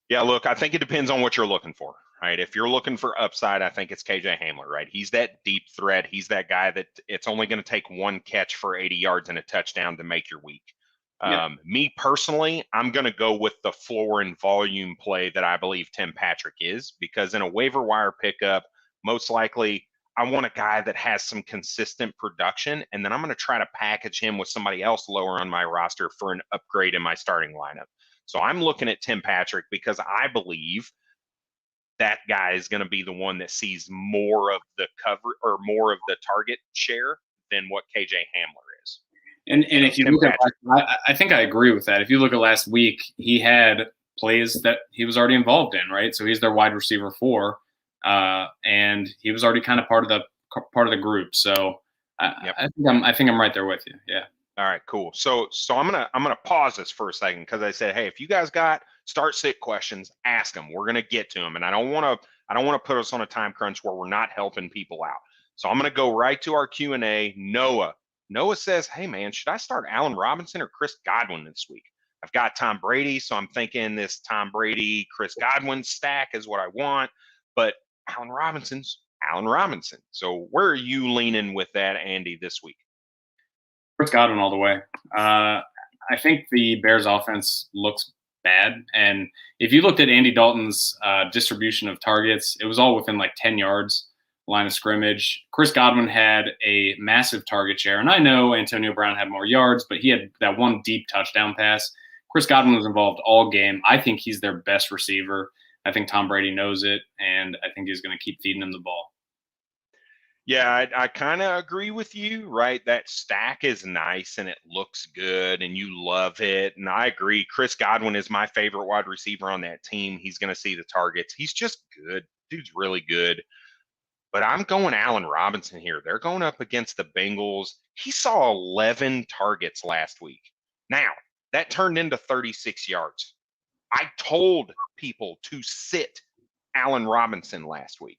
Yeah, look, I think it depends on what you're looking for, right? If you're looking for upside, I think it's KJ Hamler, right? He's that deep threat. He's that guy that it's only going to take one catch for 80 yards and a touchdown to make your week. Me personally, I'm going to go with the floor and volume play that I believe Tim Patrick is, because in a waiver wire pickup, most likely I want a guy that has some consistent production, and then I'm going to try to package him with somebody else lower on my roster for an upgrade in my starting lineup. So I'm looking at Tim Patrick because I believe that guy is going to be the one that sees more of the cover or more of the target share than what KJ Hamler is. And if you look at, I think I agree with that. If you look at last week, he had plays that he was already involved in, right? So he's their wide receiver 4, and he was already kind of part of the group. So I think I'm right there with you. Yeah. All right, cool. So I'm gonna pause this for a second because I said, hey, if you guys got start-sit questions, ask them. We're gonna get to them, and I don't want to put us on a time crunch where we're not helping people out. So I'm gonna go right to our Q&A. Noah says, hey man, should I start Allen Robinson or Chris Godwin this week? I've got Tom Brady, so I'm thinking this Tom Brady, Chris Godwin stack is what I want, but Allen Robinson's Allen Robinson. So where are you leaning with that, Andy, this week? Chris Godwin all the way. I think the Bears offense looks bad. And if you looked at Andy Dalton's distribution of targets, it was all within like 10 yards line of scrimmage. Chris Godwin had a massive target share. And I know Antonio Brown had more yards, but he had that one deep touchdown pass. Chris Godwin was involved all game. I think he's their best receiver. I think Tom Brady knows it, and I think he's going to keep feeding him the ball. Yeah, I kind of agree with you, right? That stack is nice and it looks good and you love it. And I agree. Chris Godwin is my favorite wide receiver on that team. He's going to see the targets. He's just good. Dude's really good. But I'm going Allen Robinson here. They're going up against the Bengals. He saw 11 targets last week. Now, that turned into 36 yards. I told people to sit Allen Robinson last week.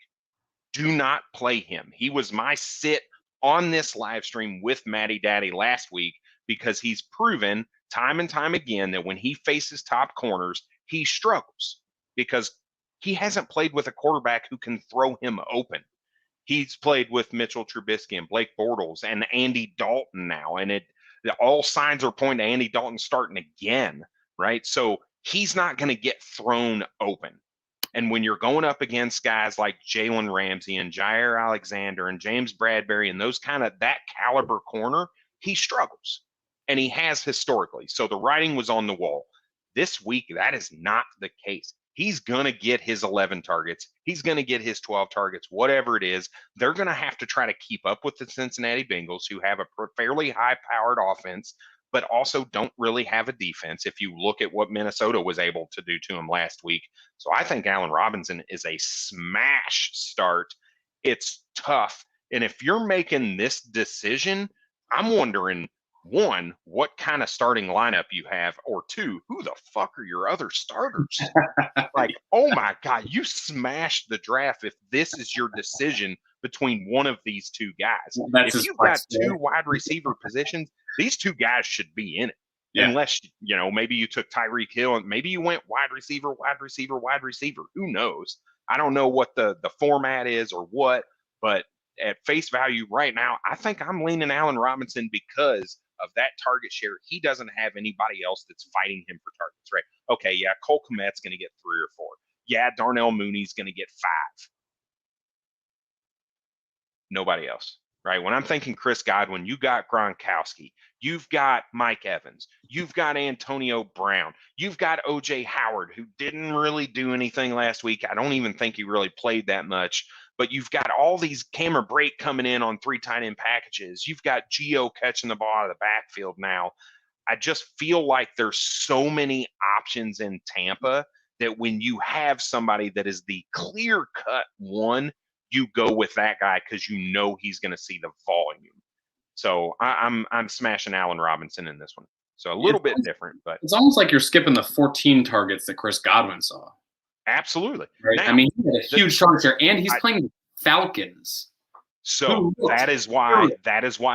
Do not play him. He was my sit on this live stream with MattyDaddy last week because he's proven time and time again that when he faces top corners, he struggles because he hasn't played with a quarterback who can throw him open. He's played with Mitchell Trubisky and Blake Bortles and Andy Dalton now, and all signs are pointing to Andy Dalton starting again, right? So he's not going to get thrown open. And when you're going up against guys like Jalen Ramsey and Jair Alexander and James Bradbury and that caliber corner, he struggles. And he has historically. So the writing was on the wall. This week, that is not the case. He's going to get his 11 targets. He's going to get his 12 targets, whatever it is. They're going to have to try to keep up with the Cincinnati Bengals, who have a fairly high-powered offense, but also don't really have a defense if you look at what Minnesota was able to do to him last week. So I think Allen Robinson is a smash start. It's tough. And if you're making this decision, I'm wondering, 1, what kind of starting lineup you have, or 2, who the fuck are your other starters? Like, oh my God, you smashed the draft if this is your decision between one of these 2 guys. If you've got 2 wide receiver positions, these 2 guys should be in it. Yeah. Unless, maybe you took Tyreek Hill and maybe you went wide receiver, wide receiver, wide receiver. Who knows? I don't know what the format is or what, but at face value right now, I think I'm leaning Allen Robinson because of that target share. He doesn't have anybody else that's fighting him for targets, right? Okay, yeah, Cole Kmet's going to get 3 or 4. Yeah, Darnell Mooney's going to get 5. Nobody else, right? When I'm thinking Chris Godwin, you got Gronkowski, you've got Mike Evans, you've got Antonio Brown, you've got OJ Howard, who didn't really do anything last week. I don't even think he really played that much, but you've got all these Cameron Brate coming in on 3 tight end packages. You've got Gio catching the ball out of the backfield now. I just feel like there's so many options in Tampa that when you have somebody that is the clear-cut one, you go with that guy because he's going to see the volume. So I'm smashing Allen Robinson in this one. So a little bit different, but it's almost like you're skipping the 14 targets that Chris Godwin saw. Absolutely. Right? Now, I mean, he had a huge target share, and he's playing Falcons. So that is why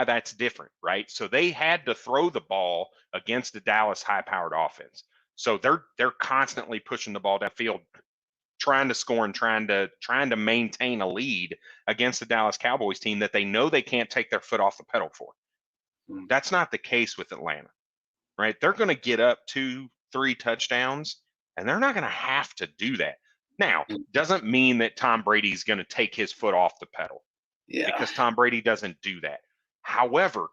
that's different, right? So they had to throw the ball against the Dallas high-powered offense. So they're constantly pushing the ball downfield, trying to score and trying to maintain a lead against the Dallas Cowboys team that they know they can't take their foot off the pedal for. That's not the case with Atlanta, right? They're going to get up 2-3 touchdowns, and they're not going to have to do that. Now, doesn't mean that Tom Brady's going to take his foot off the pedal, because Tom Brady doesn't do that. However,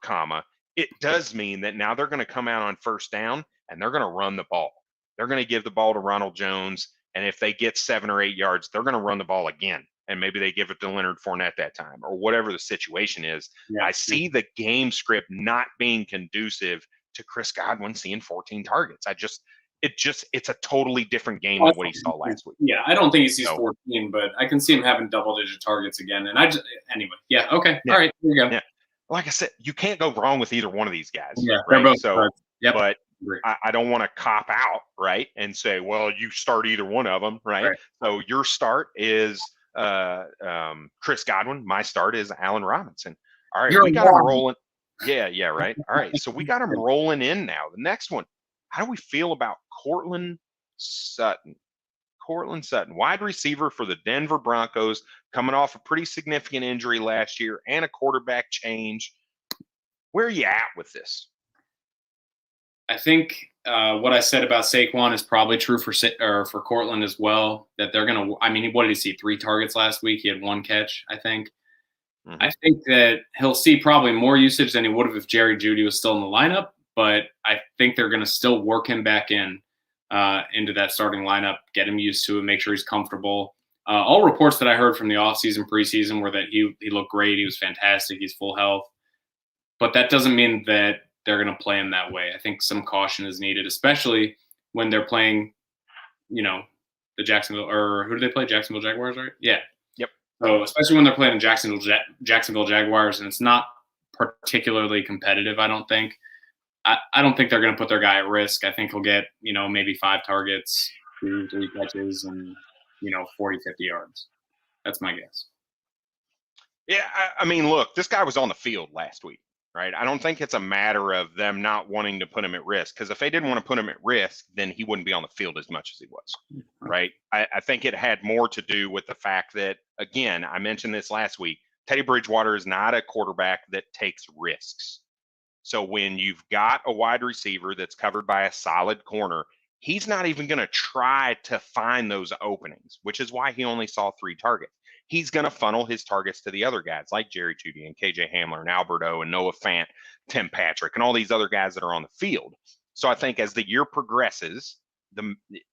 it does mean that now they're going to come out on first down and they're going to run the ball. They're going to give the ball to Ronald Jones. And if they get 7 or 8 yards, they're going to run the ball again. And maybe they give it to Leonard Fournette that time or whatever the situation is. Yeah. I see the game script not being conducive to Chris Godwin seeing 14 targets. It's a totally different game than what he saw last week. Yeah, I don't think he sees 14, but I can see him having double-digit targets again. And anyway, yeah, okay, all right, here you go. Yeah. Like I said, you can't go wrong with either one of these guys. Yeah, right? They're both so. Yep. But I don't want to cop out, right, and say, well, you start either one of them, right? So your start is Chris Godwin. My start is Allen Robinson. All right, we got him rolling. Yeah, right. All right, so we got him rolling in now. The next one, how do we feel about Cortland Sutton? Cortland Sutton, wide receiver for the Denver Broncos, coming off a pretty significant injury last year and a quarterback change. Where are you at with this? I think what I said about Saquon is probably true for Cortland as well. That they're going to. I mean, what did he see? 3 targets last week. He had 1 catch, I think. Mm-hmm. I think that he'll see probably more usage than he would have if Jerry Jeudy was still in the lineup. But I think they're going to still work him back into that starting lineup, get him used to it, make sure he's comfortable. All reports that I heard from the offseason, preseason, were that he looked great. He was fantastic. He's full health. But that doesn't mean that they're going to play him that way. I think some caution is needed, especially when they're playing, the Jacksonville, or who do they play? Jacksonville Jaguars, right? Yeah. Yep. So especially when they're playing Jacksonville Jaguars, and it's not particularly competitive, I don't think. I don't think they're going to put their guy at risk. I think he'll get, maybe 5 targets, 2-3 catches, and, 40, 50 yards. That's my guess. Yeah, I mean, look, this guy was on the field last week. Right. I don't think it's a matter of them not wanting to put him at risk, because if they didn't want to put him at risk, then he wouldn't be on the field as much as he was. Right. I think it had more to do with the fact that, again, I mentioned this last week, Teddy Bridgewater is not a quarterback that takes risks. So when you've got a wide receiver that's covered by a solid corner, he's not even going to try to find those openings, which is why he only saw 3 targets. He's going to funnel his targets to the other guys like Jerry Jeudy and KJ Hamler and Alberto and Noah Fant, Tim Patrick, and all these other guys that are on the field. So I think as the year progresses,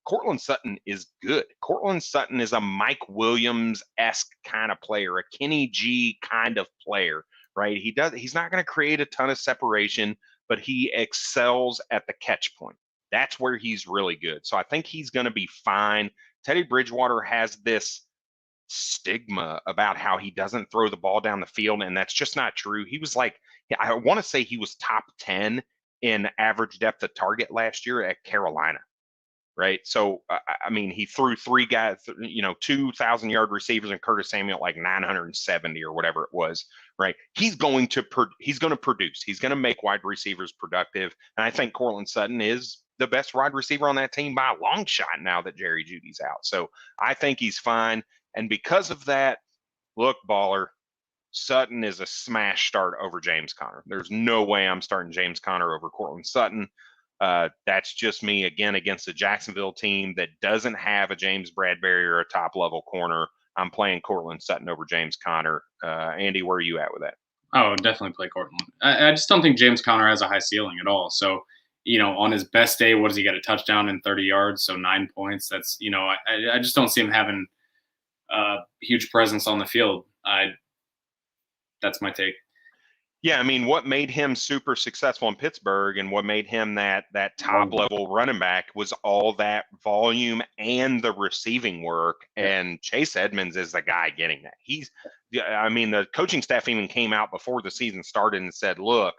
Cortland Sutton is good. Cortland Sutton is a Mike Williams-esque kind of player, a Kenny G kind of player, right? He's not going to create a ton of separation, but he excels at the catch point. That's where he's really good. So I think he's going to be fine. Teddy Bridgewater has this stigma about how he doesn't throw the ball down the field, and that's just not true. He was I want to say he was top 10 in average depth of target last year at Carolina, right? So, I mean, he threw 2,000-yard receivers and Curtis Samuel like 970 or whatever it was, right? He's going to produce. He's going to make wide receivers productive. And I think Cortland Sutton is the best wide receiver on that team by a long shot now that Jerry Jeudy's out. So I think he's fine. And because of that, look, baller, Sutton is a smash start over James Conner. There's no way I'm starting James Conner over Cortland Sutton. That's just me, again, against a Jacksonville team that doesn't have a James Bradbury or a top-level corner. I'm playing Cortland Sutton over James Conner. Andy, where are you at with that? Oh, definitely play Cortland. I just don't think James Conner has a high ceiling at all. So, on his best day, what does he get? A touchdown and 30 yards, so 9 points. That's, I just don't see him having a huge presence on the field. That's my take. Yeah, I mean, what made him super successful in Pittsburgh and what made him that top level running back was all that volume and the receiving work. And Chase Edmonds is the guy getting that. The coaching staff even came out before the season started and said, look,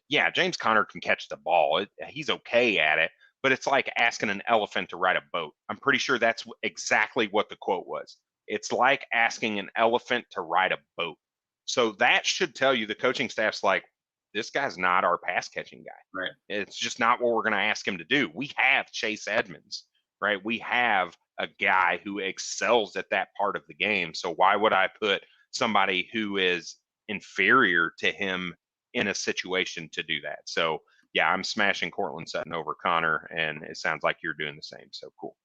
yeah, James Conner can catch the ball. He's okay at it, but it's like asking an elephant to ride a boat. I'm pretty sure that's exactly what the quote was. It's like asking an elephant to ride a boat. So that should tell you the coaching staff's like, this guy's not our pass catching guy. Right. It's just not what we're going to ask him to do. We have Chase Edmonds, right? We have a guy who excels at that part of the game. So why would I put somebody who is inferior to him in a situation to do that? So yeah, I'm smashing Cortland Sutton over Conner, and it sounds like you're doing the same. So cool.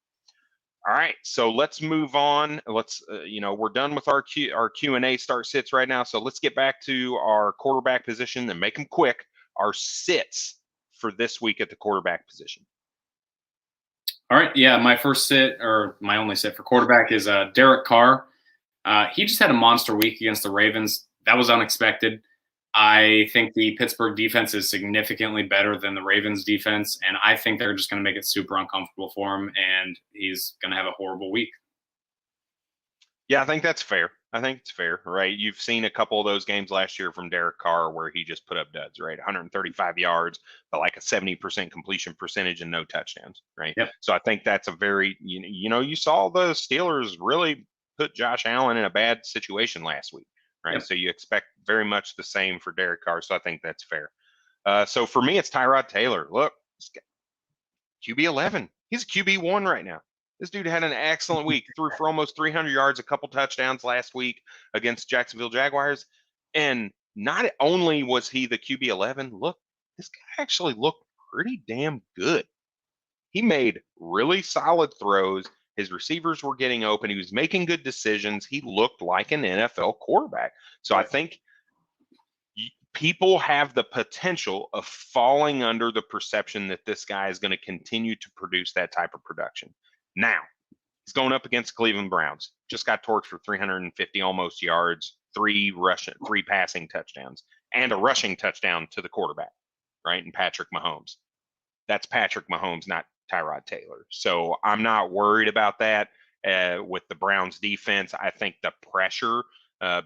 All right, so let's move on. Let's, we're done with our Q&A start sits right now. So let's get back to our quarterback position and make them quick. Our sits for this week at the quarterback position. All right, yeah, my first sit, or my only sit for quarterback, is Derek Carr. He just had a monster week against the Ravens. That was unexpected. I think the Pittsburgh defense is significantly better than the Ravens defense, and I think they're just going to make it super uncomfortable for him, and he's going to have a horrible week. Yeah, I think that's fair. I think it's fair, right? You've seen a couple of those games last year from Derek Carr where he just put up duds, right? 135 yards, but like a 70% completion percentage and no touchdowns, right? Yep. So I think that's a very, you saw the Steelers really put Josh Allen in a bad situation last week, right? Yep. So you expect very much the same for Derek Carr. So I think that's fair. So for me, it's Tyrod Taylor. Look, QB 11. He's a QB 1 right now. This dude had an excellent week. Threw for almost 300 yards, a couple touchdowns last week against Jacksonville Jaguars. And not only was he the QB 11, look, this guy actually looked pretty damn good. He made really solid throws. His receivers were getting open. He was making good decisions. He looked like an NFL quarterback. So I think people have the potential of falling under the perception that this guy is going to continue to produce that type of production. Now, he's going up against Cleveland Browns. Just got torched for 350 almost yards, 3 passing touchdowns, and a rushing touchdown to the quarterback, right? And Patrick Mahomes. That's Patrick Mahomes, not Tyrod Taylor. So I'm not worried about that with the Browns defense. I think the pressure,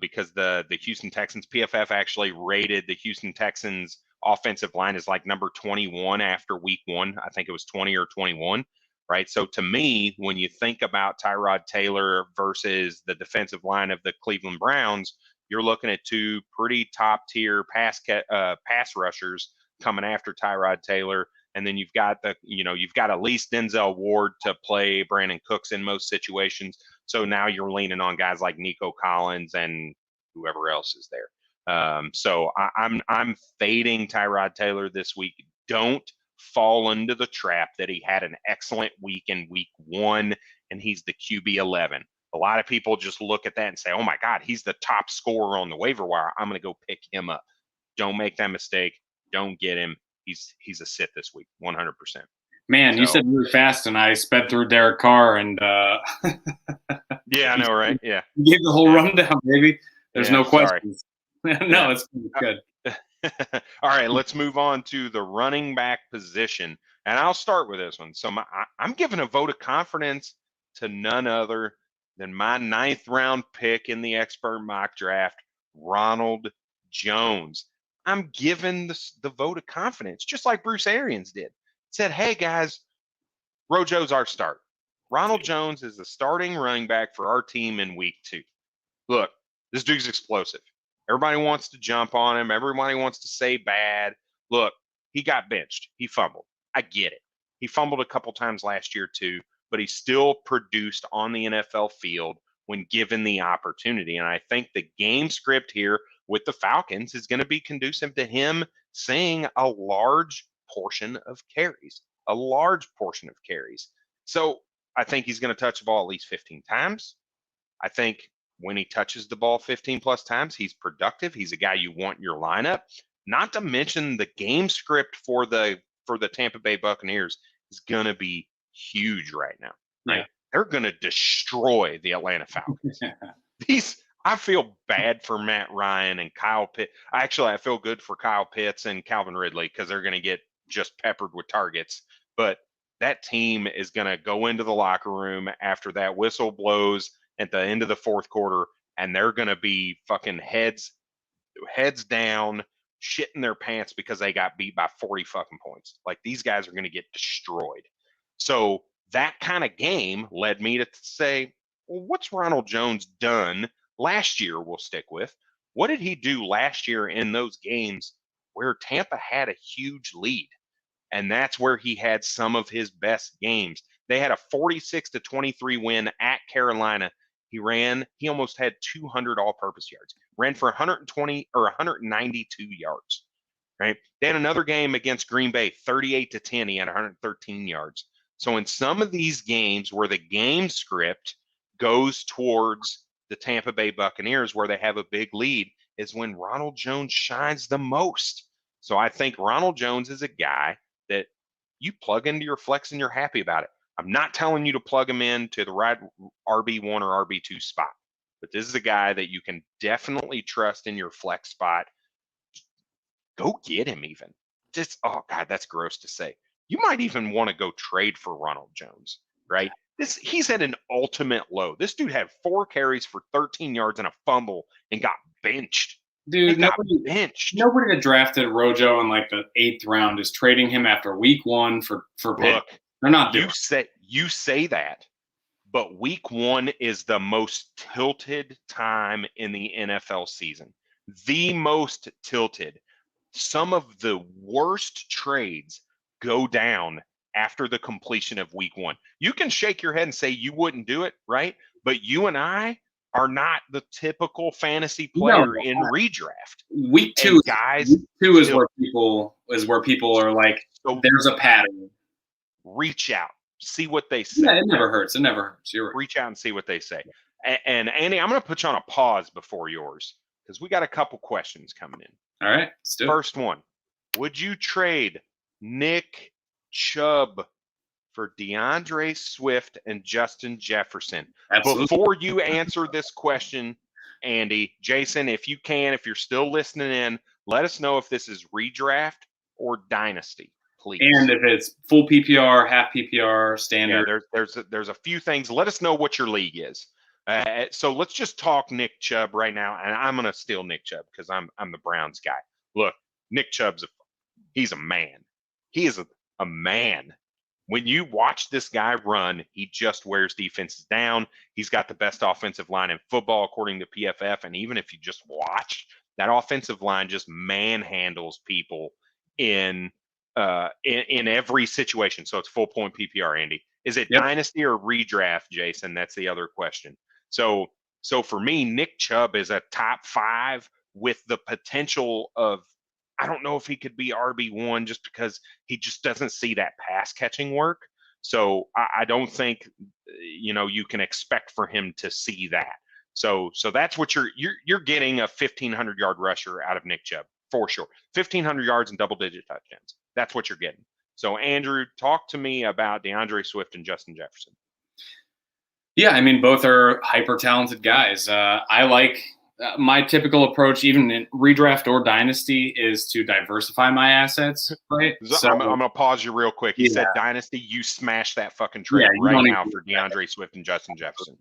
because the Houston Texans, PFF actually rated the Houston Texans offensive line as like number 21 after week 1. I think it was 20 or 21. Right. So to me, when you think about Tyrod Taylor versus the defensive line of the Cleveland Browns, you're looking at 2 pretty top tier pass rushers coming after Tyrod Taylor. And then you've got at least Denzel Ward to play Brandon Cooks in most situations. So now you're leaning on guys like Nico Collins and whoever else is there. So I'm fading Tyrod Taylor this week. Don't fall into the trap that he had an excellent week in week 1 and he's the QB 11. A lot of people just look at that and say, oh my God, he's the top scorer on the waiver wire. I'm going to go pick him up. Don't make that mistake. Don't get him. He's a sit this week, 100%. Man, you said really fast and I sped through Derek Carr and yeah, I know, right? Yeah. You gave the whole rundown, baby. There's no questions. No, it's good. All right, let's move on to the running back position. And I'll start with this one. So I'm giving a vote of confidence to none other than my 9th round pick in the expert mock draft, Ronald Jones. I'm giving the vote of confidence, just like Bruce Arians did. Said, hey, guys, Rojo's our start. Ronald Jones is the starting running back for our team in week 2. Look, this dude's explosive. Everybody wants to jump on him. Everybody wants to say bad. Look, he got benched. He fumbled. I get it. He fumbled a couple times last year too, but he still produced on the NFL field when given the opportunity. And I think the game script here with the Falcons is going to be conducive to him seeing a large portion of carries, So I think he's going to touch the ball at least 15 times. I think when he touches the ball 15 plus times, he's productive. He's a guy you want in your lineup. Not to mention the game script for the Tampa Bay Buccaneers is going to be huge right now. Right? Yeah. They're going to destroy the Atlanta Falcons. I feel bad for Matt Ryan and Kyle Pitts. Actually, I feel good for Kyle Pitts and Calvin Ridley because they're going to get just peppered with targets. But that team is going to go into the locker room after that whistle blows at the end of the fourth quarter, and they're going to be fucking heads down, shitting their pants because they got beat by 40 fucking points. Like, these guys are going to get destroyed. So that kind of game led me to say, well, what's Ronald Jones done last year? We'll stick with. What did he do last year in those games where Tampa had a huge lead? And that's where he had some of his best games. They had a 46-23 win at Carolina. He almost had 200 all-purpose yards. Ran for 120 or 192 yards. Right? They had another game against Green Bay, 38-10. He had 113 yards. So in some of these games where the game script goes towards the Tampa Bay Buccaneers, where they have a big lead, is when Ronald Jones shines the most. So I think Ronald Jones is a guy that you plug into your flex and you're happy about it. I'm not telling you to plug him into the right RB1 or RB2 spot, but this is a guy that you can definitely trust in your flex spot. Go get him even. Just, oh God, that's gross to say. You might even want to go trade for Ronald Jones, right? He's at an ultimate low. This dude had 4 carries for 13 yards and a fumble and got benched. Dude, nobody that drafted Rojo in like the 8th round is trading him after week 1 for pick. Look, they're not doing you say that, but week 1 is the most tilted time in the NFL season. The most tilted. Some of the worst trades go down after the completion of week 1. You can shake your head and say you wouldn't do it, right? But you and I are not the typical fantasy player in redraft. Week 2, guys. Week 2 is where people are like, so there's a pattern. Reach out, see what they say. Yeah, it never hurts. You're right. Reach out and see what they say. And Andy, I'm going to put you on a pause before yours because we got a couple questions coming in. All right, let's do it. First one: would you trade Nick Chubb for Deandre Swift and Justin Jefferson? Absolutely. Before you answer this question, Andy, Jason, if you're still listening in, let us know if this is redraft or dynasty, please. And if it's full PPR, half PPR, standard. Yeah, there's a few things. Let us know what your league is. So let's just talk Nick Chubb right now, and I'm gonna steal Nick Chubb because I'm the Browns guy. Look, Nick Chubb's he's a man. He is a man. When you watch this guy run, he just wears defenses down. He's got the best offensive line in football, according to PFF. And even if you just watch, that offensive line just manhandles people in every situation. So it's full point PPR, Andy. Is it dynasty or redraft, Jason? That's the other question. So for me, Nick Chubb is a top 5 with the potential of, I don't know if he could be RB1 just because he just doesn't see that pass catching work. So I don't think, you can expect for him to see that. So that's what you're getting, a 1,500 yard rusher out of Nick Chubb for sure. 1,500 yards and double-digit touchdowns. That's what you're getting. So Andrew, talk to me about Deandre Swift and Justin Jefferson. Yeah, I mean, both are hyper talented guys. I like. My typical approach, even in redraft or dynasty, is to diversify my assets, right? So I'm going to pause you real quick. You said dynasty, you smash that fucking trade right now for Deandre Swift and Justin Jefferson.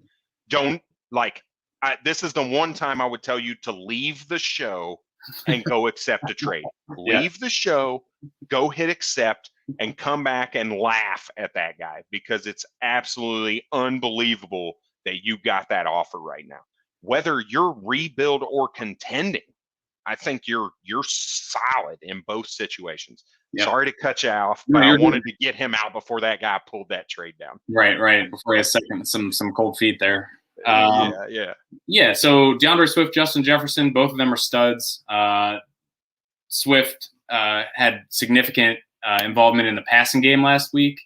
This is the one time I would tell you to leave the show and go accept a trade. Leave the show, go hit accept, and come back and laugh at that guy because it's absolutely unbelievable that you got that offer right now. Whether you're rebuild or contending, I think you're solid in both situations. Yep. Sorry to cut you off, but I wanted to get him out before that guy pulled that trade down. Right. Before he has some cold feet there. Yeah. So Deandre Swift, Justin Jefferson, both of them are studs. Swift had significant involvement in the passing game last week.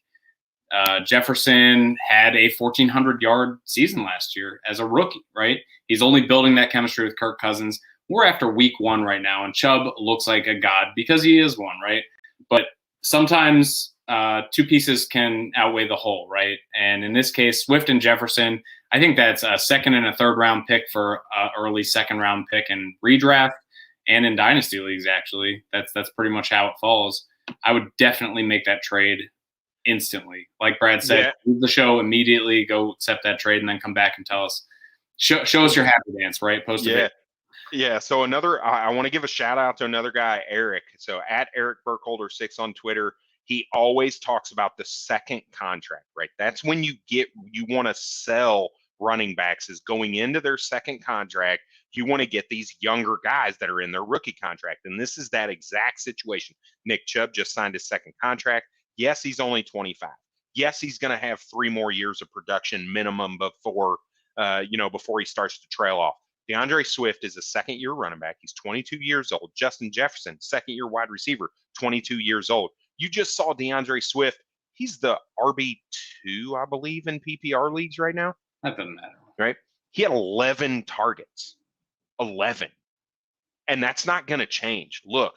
Jefferson had a 1,400-yard season last year as a rookie, right? He's only building that chemistry with Kirk Cousins. We're after week 1 right now, and Chubb looks like a god because he is one, right? But sometimes 2 pieces can outweigh the whole, right? And in this case, Swift and Jefferson, I think that's a 2nd and a 3rd round pick for early 2nd round pick in redraft and in dynasty leagues. Actually, that's pretty much how it falls. I would definitely make that trade instantly. Like Brad said, leave the show immediately, go accept that trade, and then come back and tell us. Show us your happy dance, right? Post a video. Yeah, so I want to give a shout out to another guy, Eric. So at Eric Burkholder 6 on Twitter, he always talks about the second contract, right? That's when you want to sell running backs is going into their second contract. You want to get these younger guys that are in their rookie contract. And this is that exact situation. Nick Chubb just signed his second contract. Yes, he's only 25. Yes, he's going to have 3 more years of production minimum before he starts to trail off. Deandre Swift is a second-year running back. He's 22 years old. Justin Jefferson, second-year wide receiver, 22 years old. You just saw Deandre Swift. He's the RB2, I believe, in PPR leagues right now. That doesn't matter. Right? He had 11 targets. 11. And that's not going to change. Look,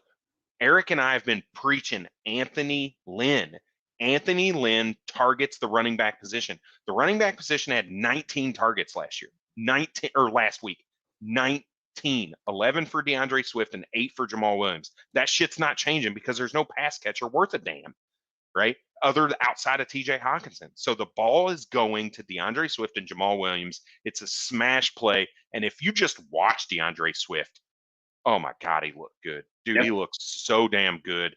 Eric and I have been preaching Anthony Lynn. Anthony Lynn targets the running back position. The running back position had 19 targets last week. 19, 11 for Deandre Swift and 8 for Jamal Williams. That shit's not changing because there's no pass catcher worth a damn, right? Outside of TJ Hawkinson. So the ball is going to Deandre Swift and Jamal Williams. It's a smash play. And if you just watch Deandre Swift, oh my God, he looked good. Dude, He looks so damn good.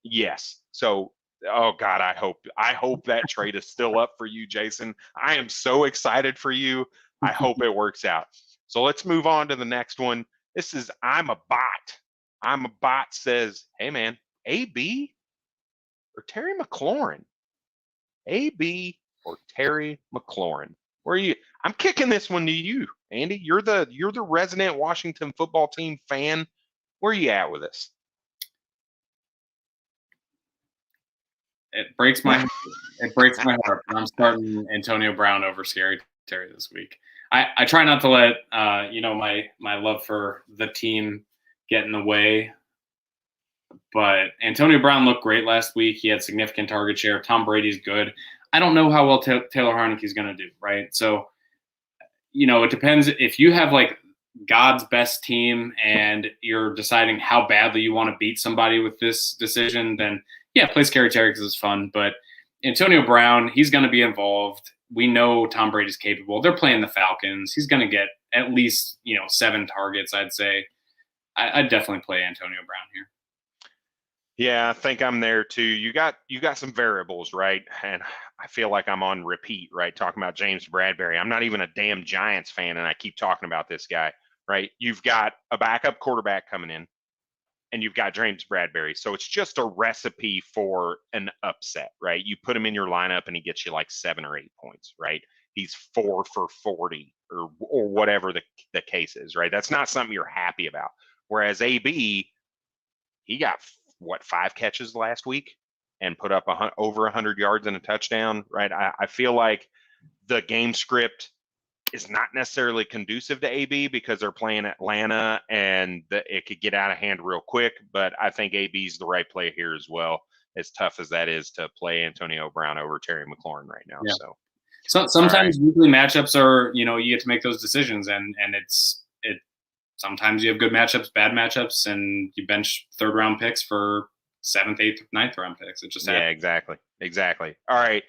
Yes. So, oh God, I hope that trade is still up for you, Jason. I am so excited for you. I hope it works out. So let's move on to the next one. This is I'm a Bot says, hey man, AB or Terry McLaurin? AB or Terry McLaurin? Where are you? I'm kicking this one to you, Andy. You're the resident Washington football team fan. Where are you at with this? It breaks my heart. I'm starting Antonio Brown over Scary Terry this week. I try not to let my love for the team get in the way. But Antonio Brown looked great last week. He had significant target share. Tom Brady's good. I don't know how well Taylor Heinicke's going to do, right? So, it depends. If you have like God's best team and you're deciding how badly you want to beat somebody with this decision, then play Scary Terry because it's fun. But Antonio Brown, he's going to be involved. We know Tom Brady's capable. They're playing the Falcons. He's going to get at least 7 targets, I'd say. I'd definitely play Antonio Brown here. Yeah, I think I'm there too. You got some variables, right? And I feel like I'm on repeat, right? Talking about James Bradberry. I'm not even a damn Giants fan, and I keep talking about this guy, right? You've got a backup quarterback coming in, and you've got James Bradberry. So it's just a recipe for an upset, right? You put him in your lineup, and he gets you like 7 or 8 points, right? He's 4 for 40 or whatever the case is, right? That's not something you're happy about. Whereas AB, he got 5 catches last week and put up over 100 yards and a touchdown, right? I feel like the game script is not necessarily conducive to AB because they're playing Atlanta and it could get out of hand real quick. But I think AB is the right play here as well, as tough as that is to play Antonio Brown over Terry McLaurin right now. Yeah. So sometimes weekly matchups are, you get to make those decisions and sometimes you have good matchups, bad matchups, and you bench 3rd round picks for 7th, 8th, 9th round picks. It just happens. Yeah, exactly. All right.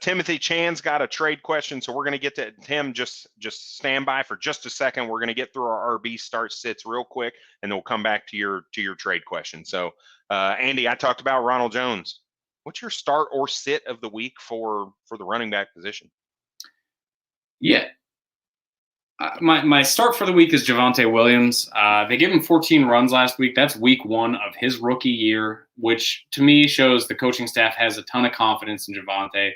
Timothy Chan's got a trade question, so we're going to get to Tim. Just stand by for just a second. We're going to get through our RB start sits real quick, and then we'll come back to your trade question. So, Andy, I talked about Ronald Jones. What's your start or sit of the week for the running back position? Yeah. My start for the week is Javonte Williams. They gave him 14 runs last week. That's week 1 of his rookie year, which to me shows the coaching staff has a ton of confidence in Javonte.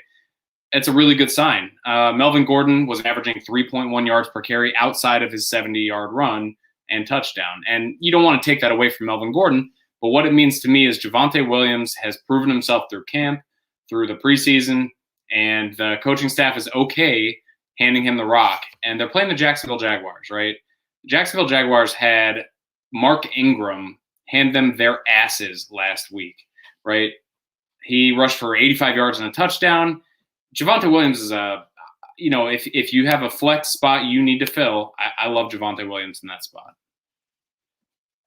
It's a really good sign. Melvin Gordon was averaging 3.1 yards per carry outside of his 70-yard run and touchdown. And you don't want to take that away from Melvin Gordon, but what it means to me is Javonte Williams has proven himself through camp, through the preseason, and the coaching staff is okay handing him the rock. And they're playing the Jacksonville Jaguars, right? The Jacksonville Jaguars had Mark Ingram hand them their asses last week, right? He rushed for 85 yards and a touchdown. Javonte Williams is if you have a flex spot you need to fill, I love Javonte Williams in that spot.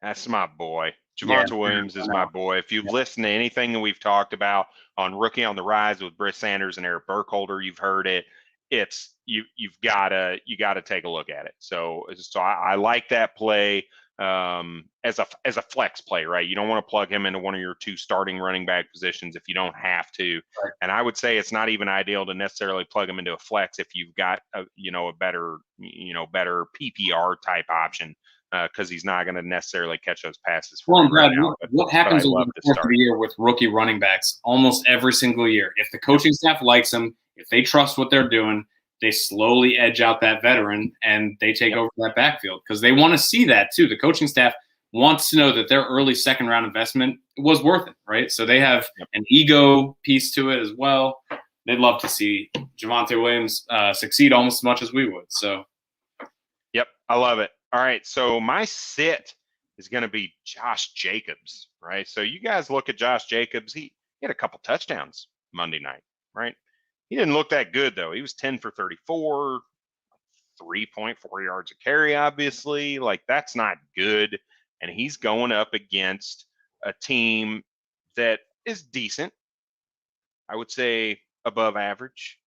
That's my boy. Javonte Williams is my boy. If you've listened to anything that we've talked about on Rookie on the Rise with Britt Sanders and Eric Burkholder, you've heard it. It's you've got to take a look at it. So I like that play as a flex play, right? You don't want to plug him into one of your 2 starting running back positions if you don't have to. Right. And I would say it's not even ideal to necessarily plug him into a flex if you've got a better PPR type option because he's not going to necessarily catch those passes. Well, Brad, what happens over the course of the year with rookie running backs almost every single year? If the coaching staff likes them, if they trust what they're doing, they slowly edge out that veteran and they take over that backfield because they want to see that too. The coaching staff wants to know that their early second-round investment was worth it, right? So they have an ego piece to it as well. They'd love to see Javonte Williams succeed almost as much as we would. So, yep, I love it. All right, so my sit is going to be Josh Jacobs, right? So you guys look at Josh Jacobs. He had a couple touchdowns Monday night, right? He didn't look that good, though. He was 10 for 34, 3.4 yards a carry, obviously. Like, that's not good. And he's going up against a team that is decent. I would say above average.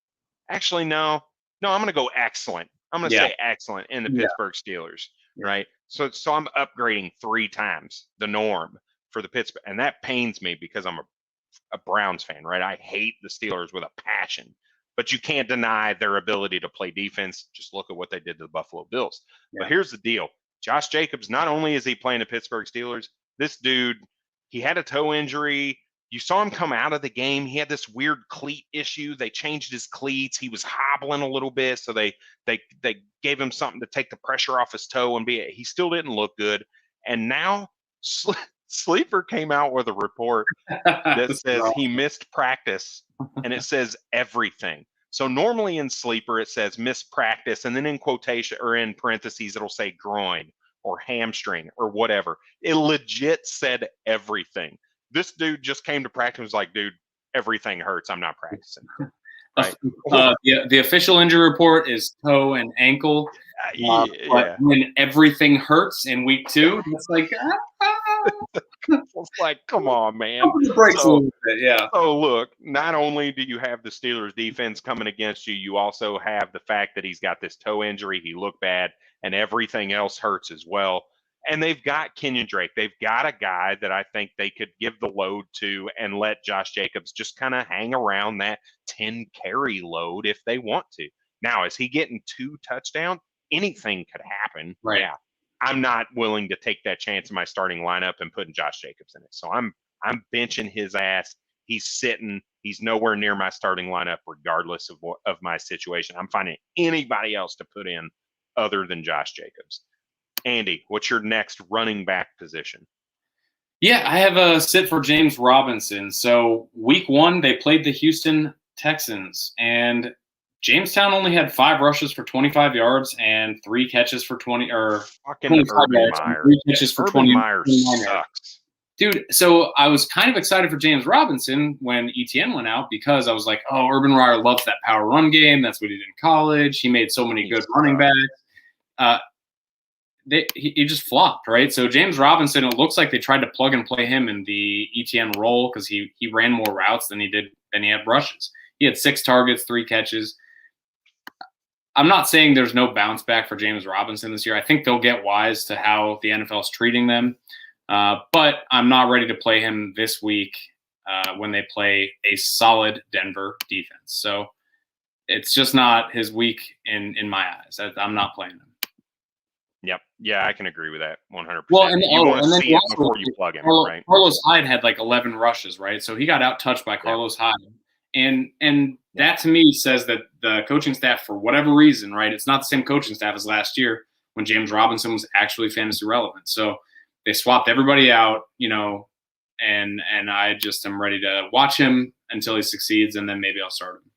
Actually, no, I'm going to go excellent. I'm going to say excellent in the Pittsburgh Steelers, right? So I'm upgrading 3 times the norm for the Pittsburgh. And that pains me because I'm a Browns fan, right? I hate the Steelers with a passion, but you can't deny their ability to play defense. Just look at what they did to the Buffalo Bills. But here's the deal. Josh Jacobs, not only is he playing the Pittsburgh Steelers, this dude, he had a toe injury. You saw him come out of the game. He had this weird cleat issue. They changed his cleats. He was hobbling a little bit, so they gave him something to take the pressure off his toe and he still didn't look good. And now Sleeper came out with a report that says he missed practice, and it says everything. So normally in Sleeper, it says missed practice, and then in quotation or in parentheses, it'll say groin or hamstring or whatever. It legit said everything. This dude just came to practice and was like, dude, everything hurts. I'm not practicing. Right? The official injury report is toe and ankle. But when everything hurts in week 2, it's like, it's like, come on, man. So look, not only do you have the Steelers defense coming against you, you also have the fact that he's got this toe injury. He looked bad, and everything else hurts as well. And they've got Kenyon Drake. They've got a guy that I think they could give the load to and let Josh Jacobs just kind of hang around that 10 carry load if they want to. Now, is he getting 2 touchdowns? Anything could happen. Right. Yeah. I'm not willing to take that chance in my starting lineup and putting Josh Jacobs in it. So I'm benching his ass. He's sitting. He's nowhere near my starting lineup, regardless of my situation. I'm finding anybody else to put in other than Josh Jacobs. Andy, what's your next running back position? Yeah, I have a sit for James Robinson. So week 1, they played the Houston Texans, and Jamestown only had 5 rushes for 25 yards and 3 catches for 20 or fucking Urban Meyer. 3 catches for 20 Meyer sucks. Dude, so I was kind of excited for James Robinson when ETN went out because I was like, oh, Urban Meyer loves that power run game. That's what he did in college. He made so many good running backs. He just flopped, right? So James Robinson, it looks like they tried to plug and play him in the ETN role because he ran more routes than he had rushes. He had 6 targets, 3 catches. I'm not saying there's no bounce back for James Robinson this year. I think they'll get wise to how the NFL is treating them. But I'm not ready to play him this week when they play a solid Denver defense. So it's just not his week in my eyes. I'm not playing him. Yep. Yeah, I can agree with that 100%. Well, and you want to see it also, before you plug him, right? Carlos Hyde had like 11 rushes, right? So he got out-touched by Carlos Hyde. And that to me says that the coaching staff, for whatever reason, right, it's not the same coaching staff as last year when James Robinson was actually fantasy relevant. So they swapped everybody out, and I just am ready to watch him until he succeeds, and then maybe I'll start him.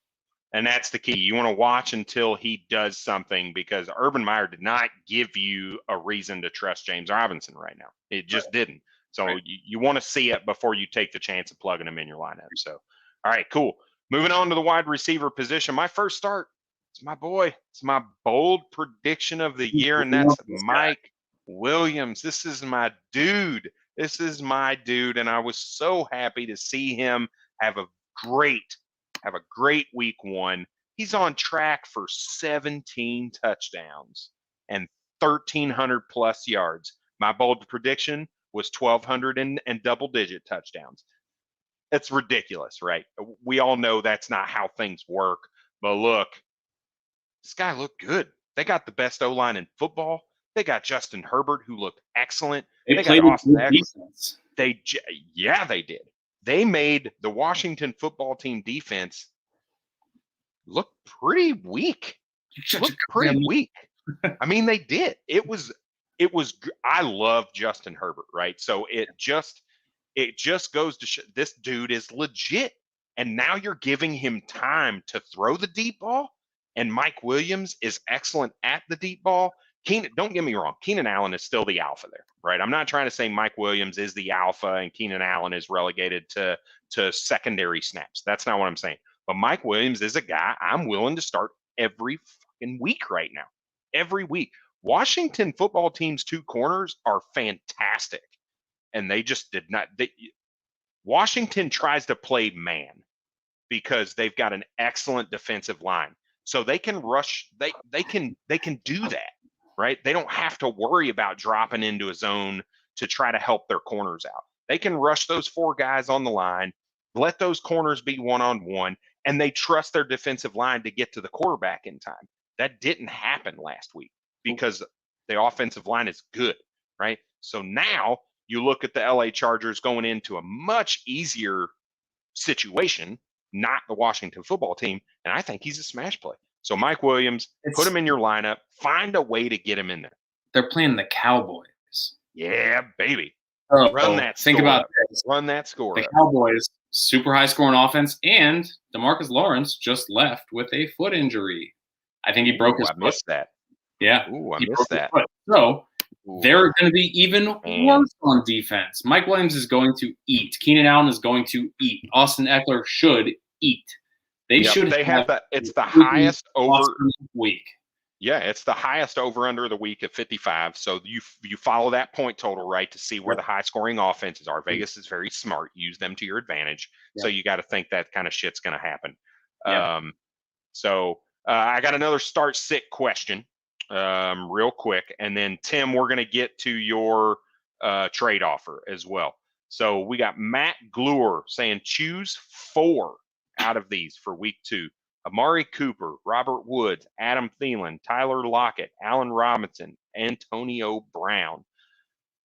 And that's the key. You want to watch until he does something, because Urban Meyer did not give you a reason to trust James Robinson right now. It just didn't. So you want to see it before you take the chance of plugging him in your lineup. So, all right, cool. Moving on to the wide receiver position. My first start, it's my boy. It's my bold prediction of the year, and that's Mike Williams. This is my dude. And I was so happy to see him have a great week 1. He's on track for 17 touchdowns and 1,300 plus yards. My bold prediction was 1,200 and double-digit touchdowns. It's ridiculous, right? We all know that's not how things work. But look, this guy looked good. They got the best O-line in football. They got Justin Herbert, who looked excellent. They got Austin defense. They did. They made the Washington football team defense look pretty weak. I mean, they did. It was. I love Justin Herbert, right? So it just goes to show this dude is legit. And now you're giving him time to throw the deep ball. And Mike Williams is excellent at the deep ball. Don't get me wrong. Keenan Allen is still the alpha there, right? I'm not trying to say Mike Williams is the alpha and Keenan Allen is relegated to secondary snaps. That's not what I'm saying. But Mike Williams is a guy I'm willing to start every fucking week right now. Every week. Washington football team's 2 corners are fantastic. And they just did not. Washington tries to play man because they've got an excellent defensive line. So they can rush. They can do that. Right? They don't have to worry about dropping into a zone to try to help their corners out. They can rush those 4 guys on the line, let those corners be one-on-one, and they trust their defensive line to get to the quarterback in time. That didn't happen last week because the offensive line is good, right? So now you look at the LA Chargers going into a much easier situation, not the Washington football team, and I think he's a smash play. So Mike Williams, put him in your lineup. Find a way to get him in there. They're playing the Cowboys. Yeah, baby. Run that score. The Cowboys, super high scoring offense, and DeMarcus Lawrence just left with a foot injury. I think he broke his foot. I missed that. Yeah. Ooh, I missed that. So they're going to be even worse on defense. Mike Williams is going to eat. Keenan Allen is going to eat. Austin Eckler should eat. They should. They have that. It's the highest over week. Yeah, it's the highest over under the week of 55. So you follow that point total, right, to see where the high scoring offenses are. Vegas is very smart. Use them to your advantage. So you got to think that kind of shit's going to happen. So I got another start sit question real quick. And then, Tim, we're going to get to your trade offer as well. So we got Matt Glure saying choose 4 out of these for week 2. Amari Cooper, Robert Woods, Adam Thielen, Tyler Lockett, Allen Robinson, Antonio Brown.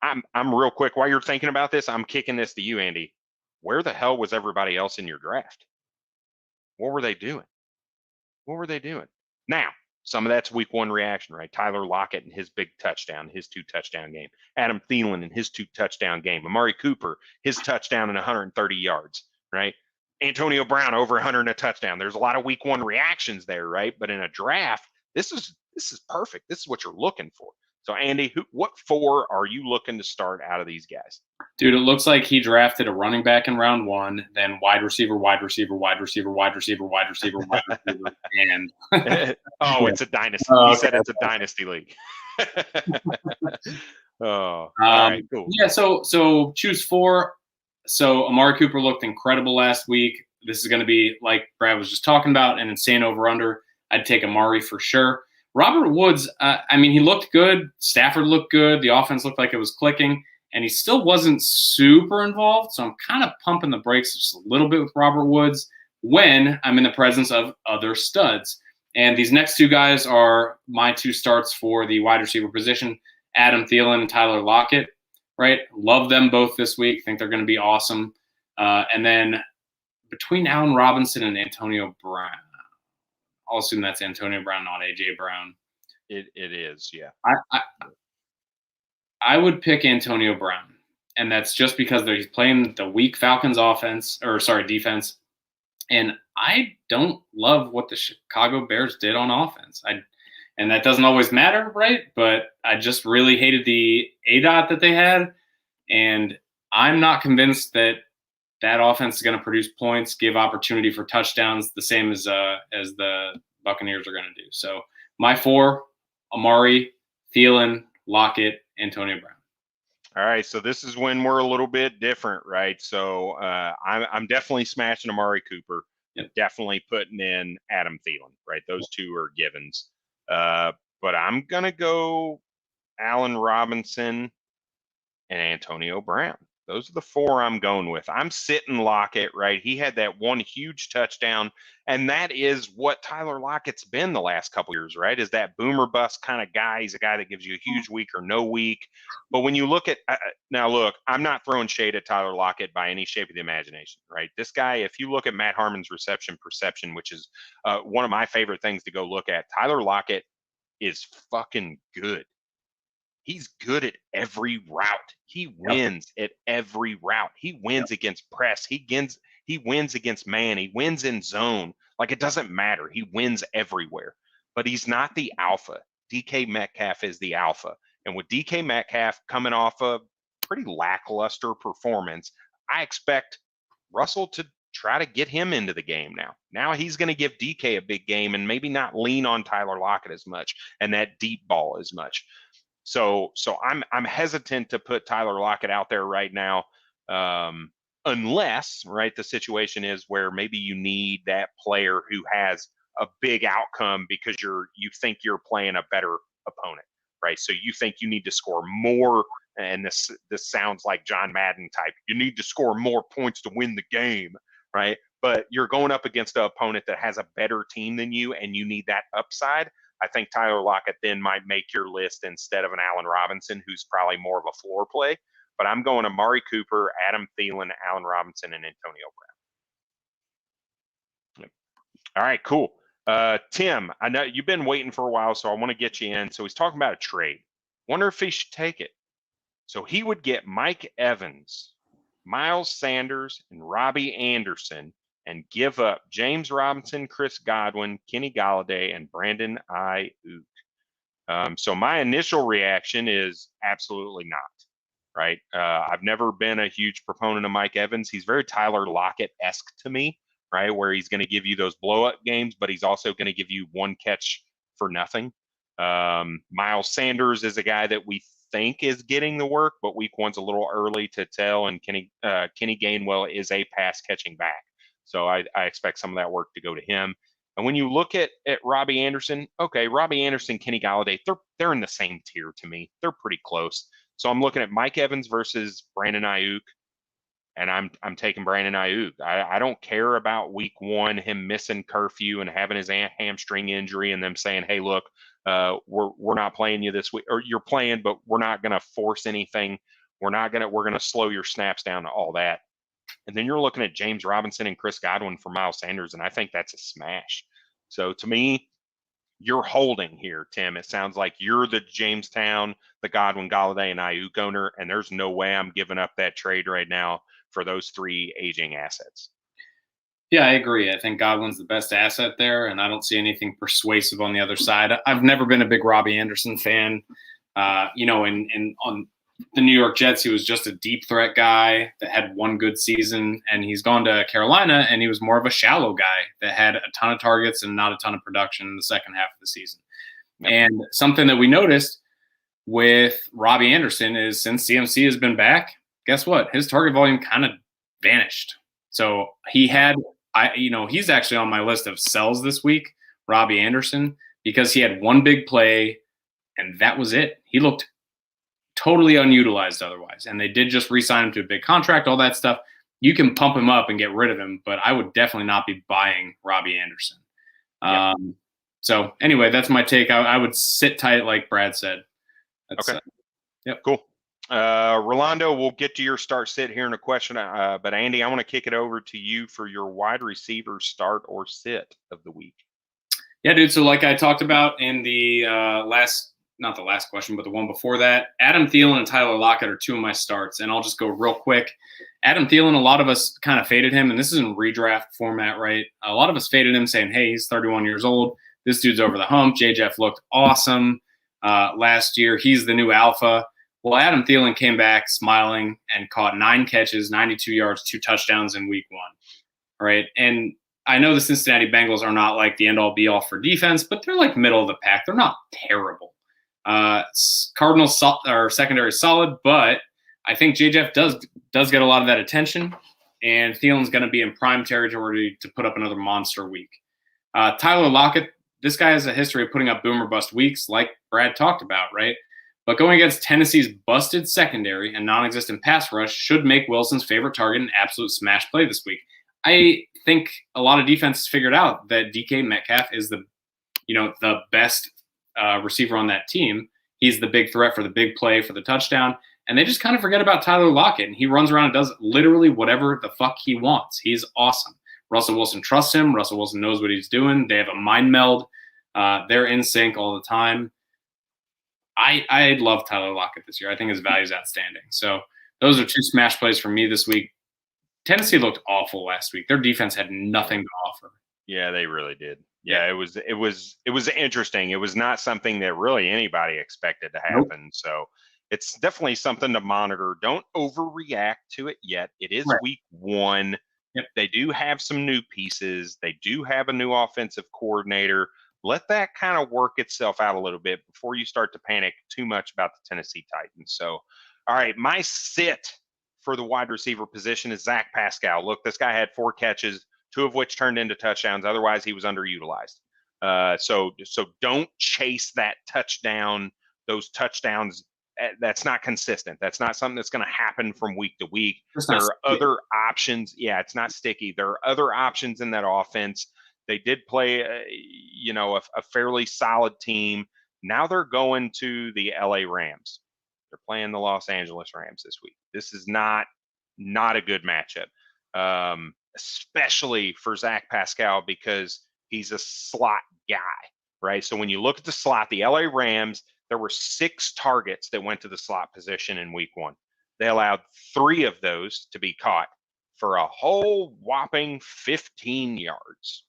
I'm real quick, while you're thinking about this, I'm kicking this to you, Andy. Where the hell was everybody else in your draft? What were they doing? Now, some of that's week 1 reaction, right? Tyler Lockett and his big touchdown, his 2 touchdown game. Adam Thielen and his 2 touchdown game. Amari Cooper, his touchdown and 130 yards, right? Antonio Brown over 100 and a touchdown. There's a lot of week 1 reactions there, right? But in a draft, this is perfect. This is what you're looking for. So, Andy, what 4 are you looking to start out of these guys? Dude, it looks like he drafted a running back in round 1, then wide receiver, wide receiver, wide receiver, wide receiver, wide receiver, wide receiver, and it's a dynasty. He said it's a dynasty league. All right, cool. Yeah, so choose 4. So Amari Cooper looked incredible last week. this is going to be, like Brad was just talking about, an insane over-under. I'd take Amari for sure. Robert Woods, he looked good. Stafford looked good. The offense looked like it was clicking, and he still wasn't super involved. So I'm kind of pumping the brakes just a little bit with Robert Woods when I'm in the presence of other studs. And these next two guys are my two starts for the wide receiver position, Adam Thielen and Tyler Lockett, right? Love them both this week. Think they're going to be awesome. And then between Allen Robinson and Antonio Brown, I'll assume that's Antonio Brown, not A.J. Brown. It is, yeah. I would pick Antonio Brown, and that's just because he's playing the weak Falcons defense. And I don't love what the Chicago Bears did on offense. And that doesn't always matter, right? But I just really hated the ADOT that they had, and I'm not convinced that offense is going to produce points, give opportunity for touchdowns, the same as the Buccaneers are going to do. So my 4: Amari, Thielen, Lockett, Antonio Brown. All right, so this is when we're a little bit different, right? So I'm definitely smashing Amari Cooper. Yep. Definitely putting in Adam Thielen, right? Those two are givens. But I'm going to go Allen Robinson and Antonio Brown. Those are the 4 I'm going with. I'm sitting Lockett, right? He had that one huge touchdown, and that is what Tyler Lockett's been the last couple years, right? Is that boomer bust kind of guy. He's a guy that gives you a huge week or no week. But when you look at now, look, I'm not throwing shade at Tyler Lockett by any shape of the imagination, right? This guy, if you look at Matt Harmon's reception perception, which is one of my favorite things to go look at, Tyler Lockett is fucking good. He's good at every route. He wins at every route. He wins against press. He wins against man. He wins in zone. Like, it doesn't matter. He wins everywhere. But he's not the alpha. DK Metcalf is the alpha. And with DK Metcalf coming off a pretty lackluster performance, I expect Russell to try to get him into the game now. Now he's going to give DK a big game and maybe not lean on Tyler Lockett as much and that deep ball as much. So I'm hesitant to put Tyler Lockett out there right now, unless, right, the situation is where maybe you need that player who has a big outcome because you think you're playing a better opponent, right? So you think you need to score more, and this sounds like John Madden type. You need to score more points to win the game, right? But you're going up against an opponent that has a better team than you, and you need that upside. I think Tyler Lockett then might make your list instead of an Allen Robinson, who's probably more of a floor play. But I'm going Amari Cooper, Adam Thielen, Allen Robinson, and Antonio Brown. All right, cool. Tim, I know you've been waiting for a while, so I want to get you in. So he's talking about a trade. Wonder if he should take it. So he would get Mike Evans, Miles Sanders, and Robbie Anderson, and give up James Robinson, Chris Godwin, Kenny Golladay, and Brandon Ayuk. So my initial reaction is absolutely not, right? I've never been a huge proponent of Mike Evans. He's very Tyler Lockett-esque to me, right, where he's going to give you those blow-up games, but he's also going to give you one catch for nothing. Miles Sanders is a guy that we think is getting the work, but week one's a little early to tell, and Kenny Gainwell is a pass-catching back. So I expect some of that work to go to him. And when you look at Robbie Anderson, okay, Robbie Anderson, Kenny Golladay, they're in the same tier to me. They're pretty close. So I'm looking at Mike Evans versus Brandon Ayuk, and I'm taking Brandon Ayuk. I don't care about week one, him missing curfew and having his hamstring injury and them saying, hey, look, we're not playing you this week, or you're playing, but we're not going to force anything. We're going to slow your snaps down to all that. And then you're looking at James Robinson and Chris Godwin for Miles Sanders, and I think that's a smash. So to me, you're holding here, Tim. It sounds like you're the Jamestown, the Godwin, Golladay, and Ayuk owner, and there's no way I'm giving up that trade right now for those 3 aging assets. Yeah, I agree. I think Godwin's the best asset there, and I don't see anything persuasive on the other side. I've never been a big Robbie Anderson fan. On the New York Jets, he was just a deep threat guy that had one good season, and he's gone to Carolina, and he was more of a shallow guy that had a ton of targets and not a ton of production in the second half of the season. Yep. And something that we noticed with Robbie Anderson is since CMC has been back, guess what? His target volume kind of vanished. So he had he's actually on my list of sells this week, Robbie Anderson, because he had one big play and that was it. He looked totally unutilized otherwise. And they did just re-sign him to a big contract, all that stuff. You can pump him up and get rid of him, but I would definitely not be buying Robbie Anderson. Yep. So anyway, that's my take. I would sit tight, like Brad said. Okay. Yep. Cool. Rolando, we'll get to your start sit here in a question. But Andy, I want to kick it over to you for your wide receiver start or sit of the week. Yeah, dude. So like I talked about in the not the last question, but the one before that, Adam Thielen and Tyler Lockett are two of my starts. And I'll just go real quick. Adam Thielen, a lot of us kind of faded him, and this is in redraft format, right? A lot of us faded him saying, hey, he's 31 years old. This dude's over the hump. Jeff looked awesome last year. He's the new alpha. Well, Adam Thielen came back smiling and caught 9 catches, 92 yards, 2 touchdowns in week 1, right? And I know the Cincinnati Bengals are not like the end-all be-all for defense, but they're like middle of the pack. They're not terrible. Cardinals secondary solid, but I think Jeff does get a lot of that attention, and Thielen's going to be in prime territory to put up another monster week. Tyler Lockett, this guy has a history of putting up boom or bust weeks, like Brad talked about, right? But going against Tennessee's busted secondary and non-existent pass rush should make Wilson's favorite target an absolute smash play this week. I think a lot of defenses figured out that DK Metcalf is the best receiver on that team. He's the big threat for the big play for the touchdown. And they just kind of forget about Tyler Lockett. And he runs around and does literally whatever the fuck he wants. He's awesome. Russell Wilson trusts him. Russell Wilson knows what he's doing. They have a mind meld. They're in sync all the time. I love Tyler Lockett this year. I think his value is outstanding. So those are 2 smash plays for me this week. Tennessee looked awful last week. Their defense had nothing to offer. Yeah, they really did. Yeah, it was interesting. It was not something that really anybody expected to happen. Nope. So it's definitely something to monitor. Don't overreact to it yet. It is week 1. Yep. They do have some new pieces. They do have a new offensive coordinator. Let that kind of work itself out a little bit before you start to panic too much about the Tennessee Titans. So, all right, my sit for the wide receiver position is Zach Pascal. Look, this guy had 4 catches, 2 of which turned into touchdowns. Otherwise, he was underutilized. So don't chase that touchdown. Those touchdowns, that's not consistent. That's not something that's going to happen from week to week. There are other options. Yeah, it's not sticky. There are other options in that offense. They did play, a fairly solid team. Now they're going to the LA Rams. They're playing the Los Angeles Rams this week. This is not a good matchup, especially for Zach Pascal because he's a slot guy, right? So when you look at the slot, the LA Rams, there were 6 targets that went to the slot position in week 1. They allowed 3 of those to be caught for a whole whopping 15 yards.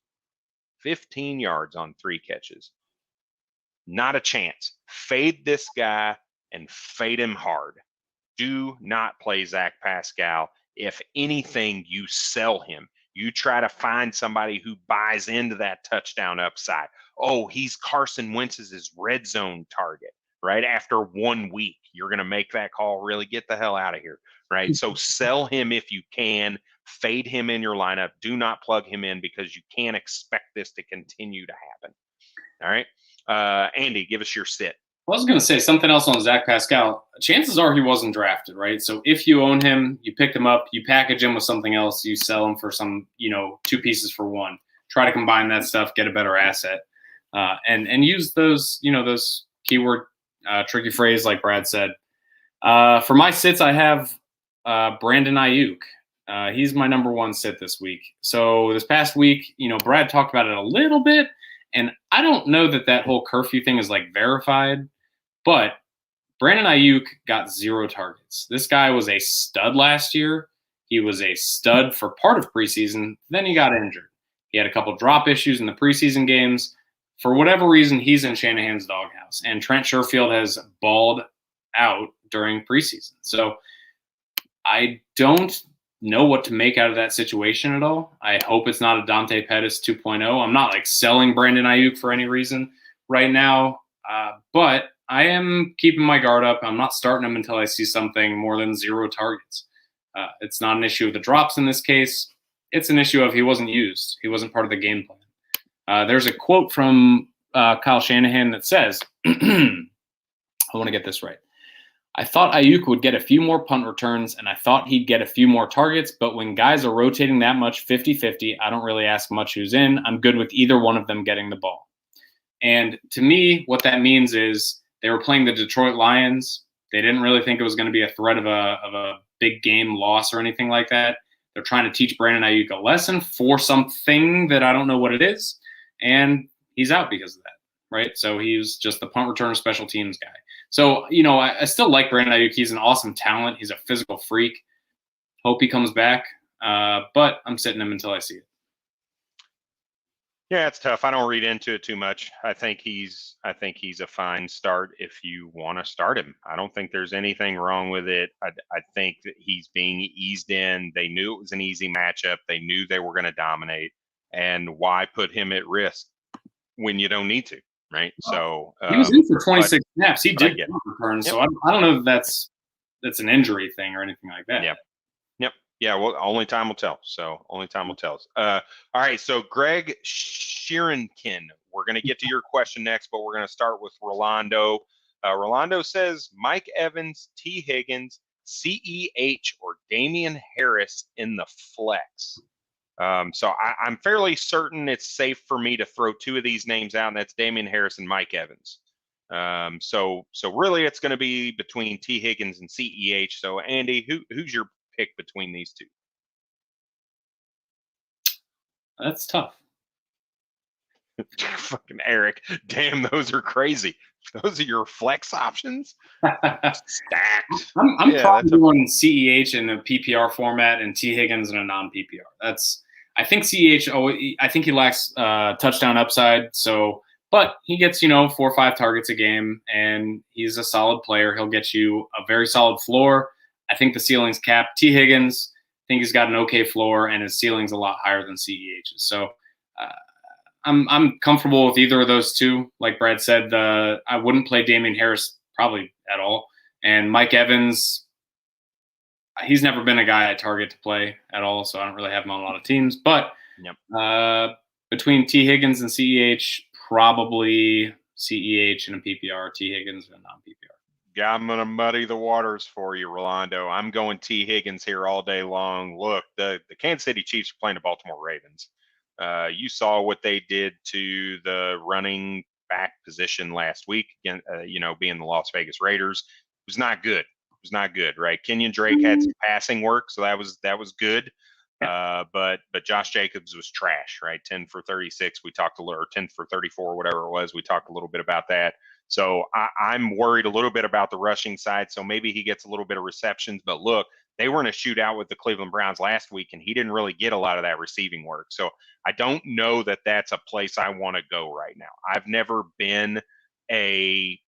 15 yards on 3 catches. Not a chance. Fade this guy and fade him hard. Do not play Zach Pascal. If anything, you sell him. You try to find somebody who buys into that touchdown upside. Oh, he's Carson Wentz's red zone target, right? After 1 week, you're going to make that call, really get the hell out of here, right? So sell him if you can. Fade him in your lineup. Do not plug him in because you can't expect this to continue to happen. All right. Andy, give us your sit. I was going to say something else on Zach Pascal. Chances are he wasn't drafted, right? So if you own him, you picked him up, you package him with something else, you sell him for some, 2 pieces for 1. Try to combine that stuff, get a better asset, and use those, those keyword tricky phrase like Brad said. For my sits, I have Brandon Nyuk. He's my number 1 sit this week. So this past week, Brad talked about it a little bit, and I don't know that whole curfew thing is like verified, but Brandon Nyuk got 0 targets. This guy was a stud last year. He was a stud for part of preseason. Then he got injured. He had a couple drop issues in the preseason games. For whatever reason, he's in Shanahan's doghouse, and Trent Sherfield has balled out during preseason. So I don't know what to make out of that situation at all. I hope it's not a Dante Pettis 2.0. I'm not like selling Brandon Nyuk for any reason right now, but I am keeping my guard up. I'm not starting him until I see something more than 0 targets. It's not an issue of the drops in this case. it's an issue of he wasn't used. He wasn't part of the game plan. There's a quote from Kyle Shanahan that says, I want to get this right. I thought Ayuk would get a few more punt returns, and I thought he'd get a few more targets, but when guys are rotating that much 50-50, I don't really ask much who's in. I'm good with either one of them getting the ball. And to me, what that means is they were playing the Detroit Lions. They didn't really think it was going to be a threat of a big game loss or anything like that. They're trying to teach Brandon Ayuk a lesson for something that I don't know what it is, and he's out because of that, right? So he's just the punt returner special teams guy. So, I still like Brandon Ayuk. He's an awesome talent. He's a physical freak. Hope he comes back, but I'm sitting him until I see it. Yeah, it's tough. I don't read into it too much. I think he's a fine start if you want to start him. I don't think there's anything wrong with it. I think that he's being eased in. They knew it was an easy matchup. They knew they were going to dominate. And why put him at risk when you don't need to, right? So he was in for 26 snaps. He did return. So I don't know if that's an injury thing or anything like that. Yep. Yeah, well, only time will tell. So only time will tell. All right, so Greg Sheerankin, we're going to get to your question next, but we're going to start with Rolando. Rolando says, Mike Evans, T. Higgins, CEH, or Damian Harris in the flex. So I'm fairly certain it's safe for me to throw two of these names out, and that's Damian Harris and Mike Evans. So really it's going to be between T. Higgins and CEH. So, Andy, who's your pick between these two? That's tough. Fucking Eric. Damn, those are crazy. Those are your flex options? Stacked. I'm probably doing CEH in a PPR format and T. Higgins in a non-PPR. I think CEH, I think he lacks touchdown upside. But he gets, 4 or 5 targets a game, and he's a solid player. He'll get you a very solid floor. I think the ceiling's capped. T. Higgins, I think he's got an okay floor, and his ceiling's a lot higher than CEH's. So I'm comfortable with either of those two. Like Brad said, I wouldn't play Damian Harris probably at all. And Mike Evans, he's never been a guy I target to play at all, so I don't really have him on a lot of teams. But between T. Higgins and CEH, probably CEH in a PPR, T. Higgins in a non-PPR. Yeah, I'm going to muddy the waters for you, Rolando. I'm going T. Higgins here all day long. Look, the Kansas City Chiefs are playing the Baltimore Ravens. You saw what they did to the running back position last week, being the Las Vegas Raiders. It was not good. It was not good, right? Kenyon Drake had some passing work, so that was good. But Josh Jacobs was trash, right? 10 for 36. We talked a little, or 10 for 34, whatever it was. We talked a little bit about that. So I'm worried a little bit about the rushing side. So maybe he gets a little bit of receptions. But look, they were in a shootout with the Cleveland Browns last week, and he didn't really get a lot of that receiving work. So I don't know that that's a place I want to go right now. I've never been a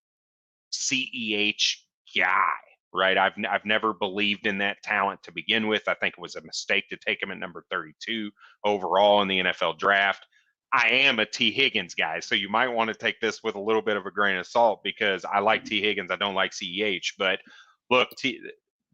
CEH guy, right? I've never believed in that talent to begin with. I think it was a mistake to take him at number 32 overall in the NFL draft. I am a T. Higgins guy, so you might want to take this with a little bit of a grain of salt because I like T. Higgins. I don't like CEH. But look,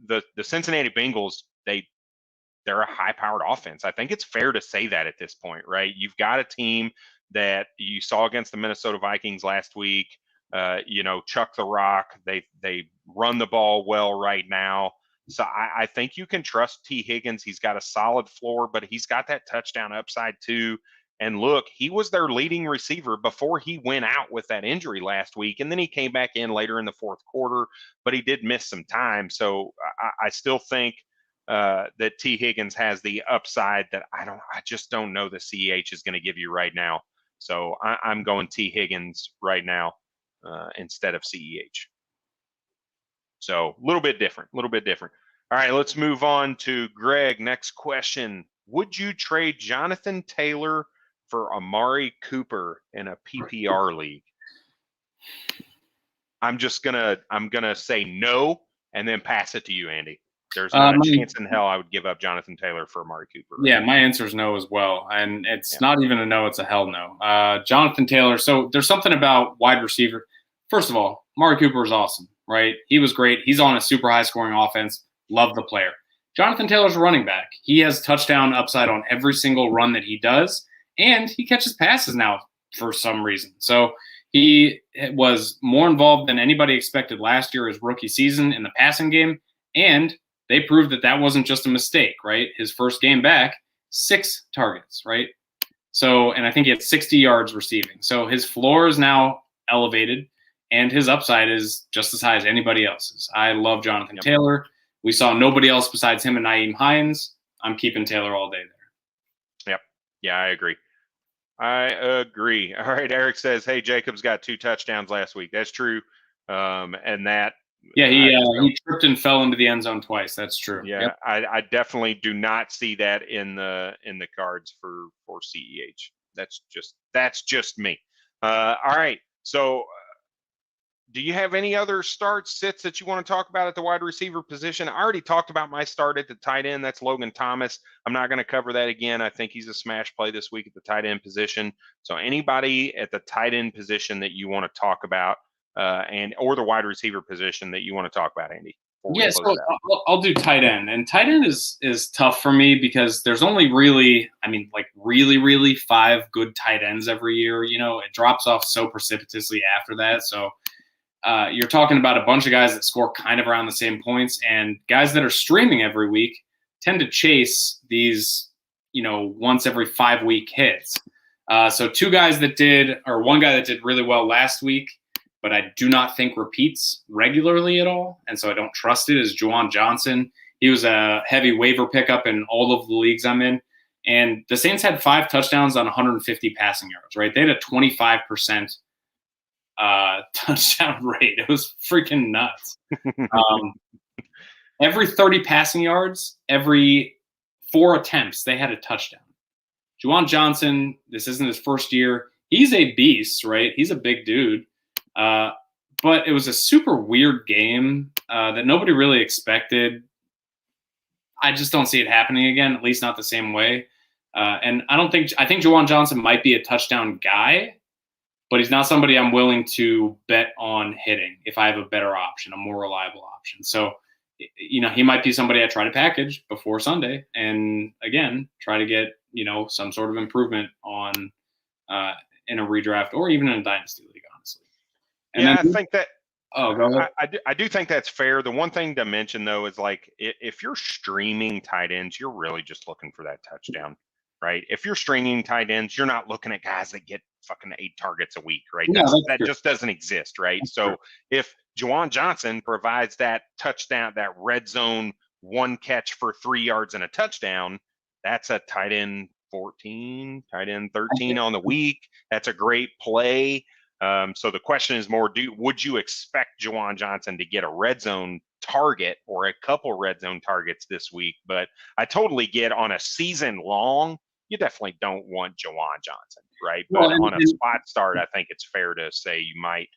the Cincinnati Bengals, they're a high-powered offense. I think it's fair to say that at this point, right? You've got a team that you saw against the Minnesota Vikings last week. Chuck the rock. They run the ball well right now. So I think you can trust T. Higgins. He's got a solid floor, but he's got that touchdown upside too. And look, he was their leading receiver before he went out with that injury last week. And then he came back in later in the fourth quarter, but he did miss some time. So I still think that T. Higgins has the upside that I just don't know the CEH is going to give you right now. So I'm going T. Higgins right now instead of CEH. So a little bit different. All right, let's move on to Greg. Next question. Would you trade Jonathan Taylor for Amari Cooper in a PPR league? I'm gonna say no and then pass it to you, Andy. There's not a chance in hell I would give up Jonathan Taylor for Amari Cooper. Right? Yeah, my answer is no as well. And it's not even a no, it's a hell no. Jonathan Taylor, so there's something about wide receiver. First of all, Amari Cooper is awesome, right? He was great. He's on a super high scoring offense. Love the player. Jonathan Taylor's a running back. He has touchdown upside on every single run that he does, and he catches passes now for some reason. So he was more involved than anybody expected last year, his rookie season, in the passing game, and they proved that that wasn't just a mistake, right? His first game back, 6 targets, right? So, and I think he had 60 yards receiving. So his floor is now elevated, and his upside is just as high as anybody else's. I love Jonathan Taylor. We saw nobody else besides him and Nyheim Hines. I'm keeping Taylor all day there. Yep. Yeah, I agree. All right, Eric says, hey, Jacobs got 2 touchdowns last week. That's true. And that. Yeah, he tripped and fell into the end zone twice. That's true. Yeah, yep. I definitely do not see that in the cards for CEH. That's just me. All right. So do you have any other sits that you want to talk about at the wide receiver position? I already talked about my start at the tight end. That's Logan Thomas. I'm not going to cover that again. I think he's a smash play this week at the tight end position. So anybody at the tight end position that you want to talk about, or the wide receiver position that you want to talk about, Andy? Yeah, so I'll do tight end. And tight end is tough for me because there's only really 5 good tight ends every year. You know, it drops off so precipitously after that. So you're talking about a bunch of guys that score kind of around the same points, and guys that are streaming every week tend to chase these, once every 5-week hits. So one guy that did really well last week, but I do not think repeats regularly at all, and so I don't trust it, is Juwan Johnson. He was a heavy waiver pickup in all of the leagues I'm in, and the Saints had 5 touchdowns on 150 passing yards, right? They had a 25% touchdown rate. It was freaking nuts. Every 30 passing yards, every 4 attempts, they had a touchdown. Juwan Johnson, this isn't his first year. He's a beast, right? He's a big dude. But it was a super weird game that nobody really expected. I just don't see it happening again, at least not the same way. And I think Juwan Johnson might be a touchdown guy, but he's not somebody I'm willing to bet on hitting if I have a better option, a more reliable option. So, he might be somebody I try to package before Sunday and, again, try to get, some sort of improvement on in a redraft or even in a dynasty league, honestly. And I think that go ahead. I do think that's fair. The one thing to mention, though, is like if you're streaming tight ends, you're really just looking for that touchdown, right? If you're streaming tight ends, you're not looking at guys that get fucking 8 targets a week, right? That just doesn't exist, right? That's true. If Juwan Johnson provides that touchdown, that red zone 1 catch for 3 yards and a touchdown, that's a tight end 14, tight end 13 on the week. That's a great play. So the question is more, would you expect Juwan Johnson to get a red zone target or a couple red zone targets this week? But I totally get on a season long, you definitely don't want Juwan Johnson, right? But on a spot start, I think it's fair to say you might,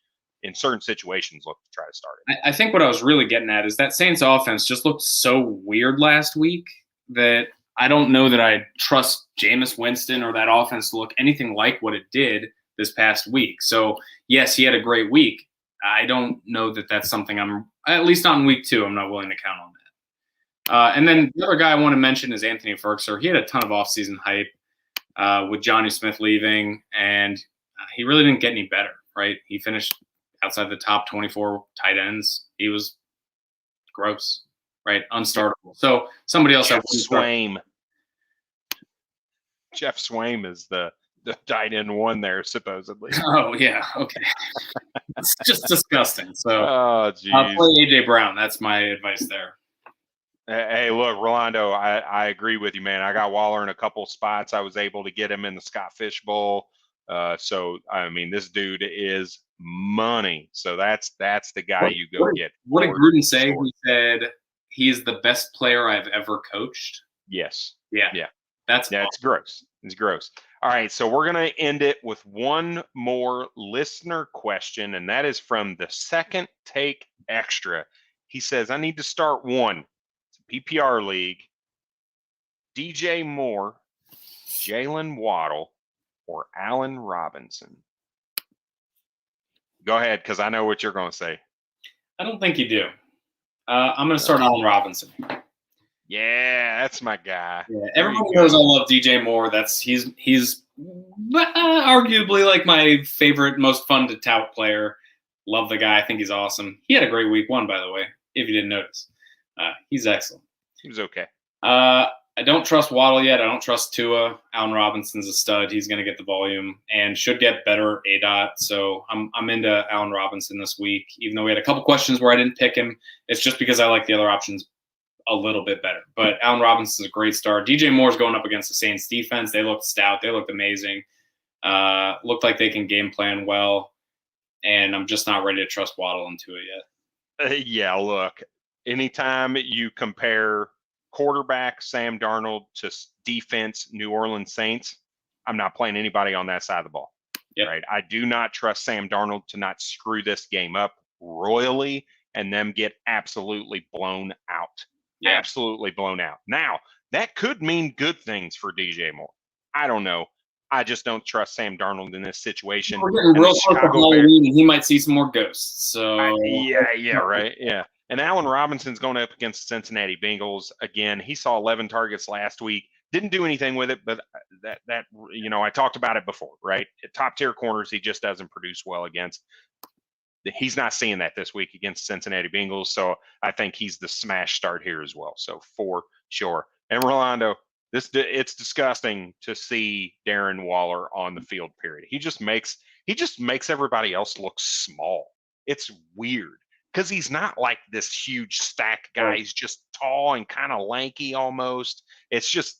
in certain situations, look to try to start it. I think what I was really getting at is that Saints offense just looked so weird last week that I don't know that I trust Jameis Winston or that offense to look anything like what it did this past week. So, yes, he had a great week. I don't know that that's something at least not in week 2, I'm not willing to count on that. And then the other guy I want to mention is Anthony Ferguson. He had a ton of offseason hype with Johnny Smith leaving, and he really didn't get any better, right? He finished outside the top 24 tight ends. He was gross, right? Unstartable. So somebody else. Jeff Swaim is the tight end 1 there, supposedly. Oh, yeah. Okay. It's just disgusting. So I'll play A.J. Brown. That's my advice there. Hey, look, Rolando, I agree with you, man. I got Waller in a couple spots. I was able to get him in the Scott Fish Bowl. So, I mean, this dude is money. So that's the guy you go get. What did Gruden say? He said he's the best player I've ever coached. Yes. Yeah. That's gross. It's gross. All right, so we're going to end it with one more listener question, and that is from the Second Take Extra. He says, I need to start one. It's a PPR league. DJ Moore, Jalen Waddle, or Allen Robinson. Go ahead, because I know what you're going to say. I don't think you do. I'm going to start Allen Robinson. Yeah, that's my guy. Yeah, everybody knows I love DJ Moore. He's arguably like my favorite, most fun to tout player. Love the guy. I think he's awesome. He had a great week 1, by the way, if you didn't notice. He's excellent. He was okay. I don't trust Waddle yet. I don't trust Tua. Allen Robinson's a stud. He's going to get the volume and should get better ADOT. So I'm into Allen Robinson this week, even though we had a couple questions where I didn't pick him. It's just because I like the other options a little bit better. But Allen Robinson's a great start. DJ Moore's going up against the Saints defense. They looked stout. They looked amazing. Looked like they can game plan well. And I'm just not ready to trust Waddle into it yet. Yeah, look, anytime you compare quarterback Sam Darnold to defense New Orleans Saints, I'm not playing anybody on that side of the ball. Yep. Right? I do not trust Sam Darnold to not screw this game up royally and them get absolutely blown out. Yeah. Absolutely blown out. Now, that could mean good things for DJ Moore. I don't know. I just don't trust Sam Darnold in this situation. We're getting real close to Halloween, and he might see some more ghosts. So right. Yeah. And Allen Robinson's going up against the Cincinnati Bengals. Again, he saw 11 targets last week. Didn't do anything with it, but that I talked about it before, right? At top-tier corners, he just doesn't produce well against. He's not seeing that this week against Cincinnati Bengals, so I think he's the smash start here as well. So for sure. And Rolando, it's disgusting to see Darren Waller on the field. Period. He just makes everybody else look small. It's weird because he's not like this huge stack guy. He's just tall and kind of lanky almost. It's just,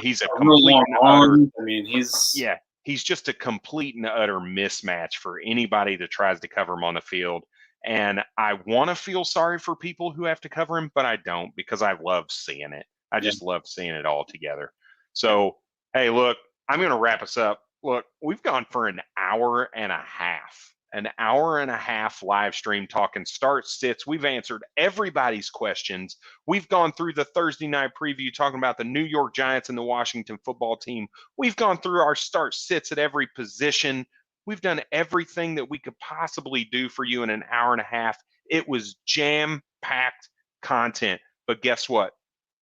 he's a complete arm. I mean, he's just a complete and utter mismatch for anybody that tries to cover him on the field. And I want to feel sorry for people who have to cover him, but I don't because I love seeing it. I just love seeing it all together. So, hey, look, I'm going to wrap us up. Look, we've gone for an hour and a half live stream talking start sits. We've answered everybody's questions. We've gone through the Thursday night preview talking about the New York Giants and the Washington football team. We've gone through our start sits at every position. We've done everything that we could possibly do for you in an hour and a half. It was jam-packed content. But guess what?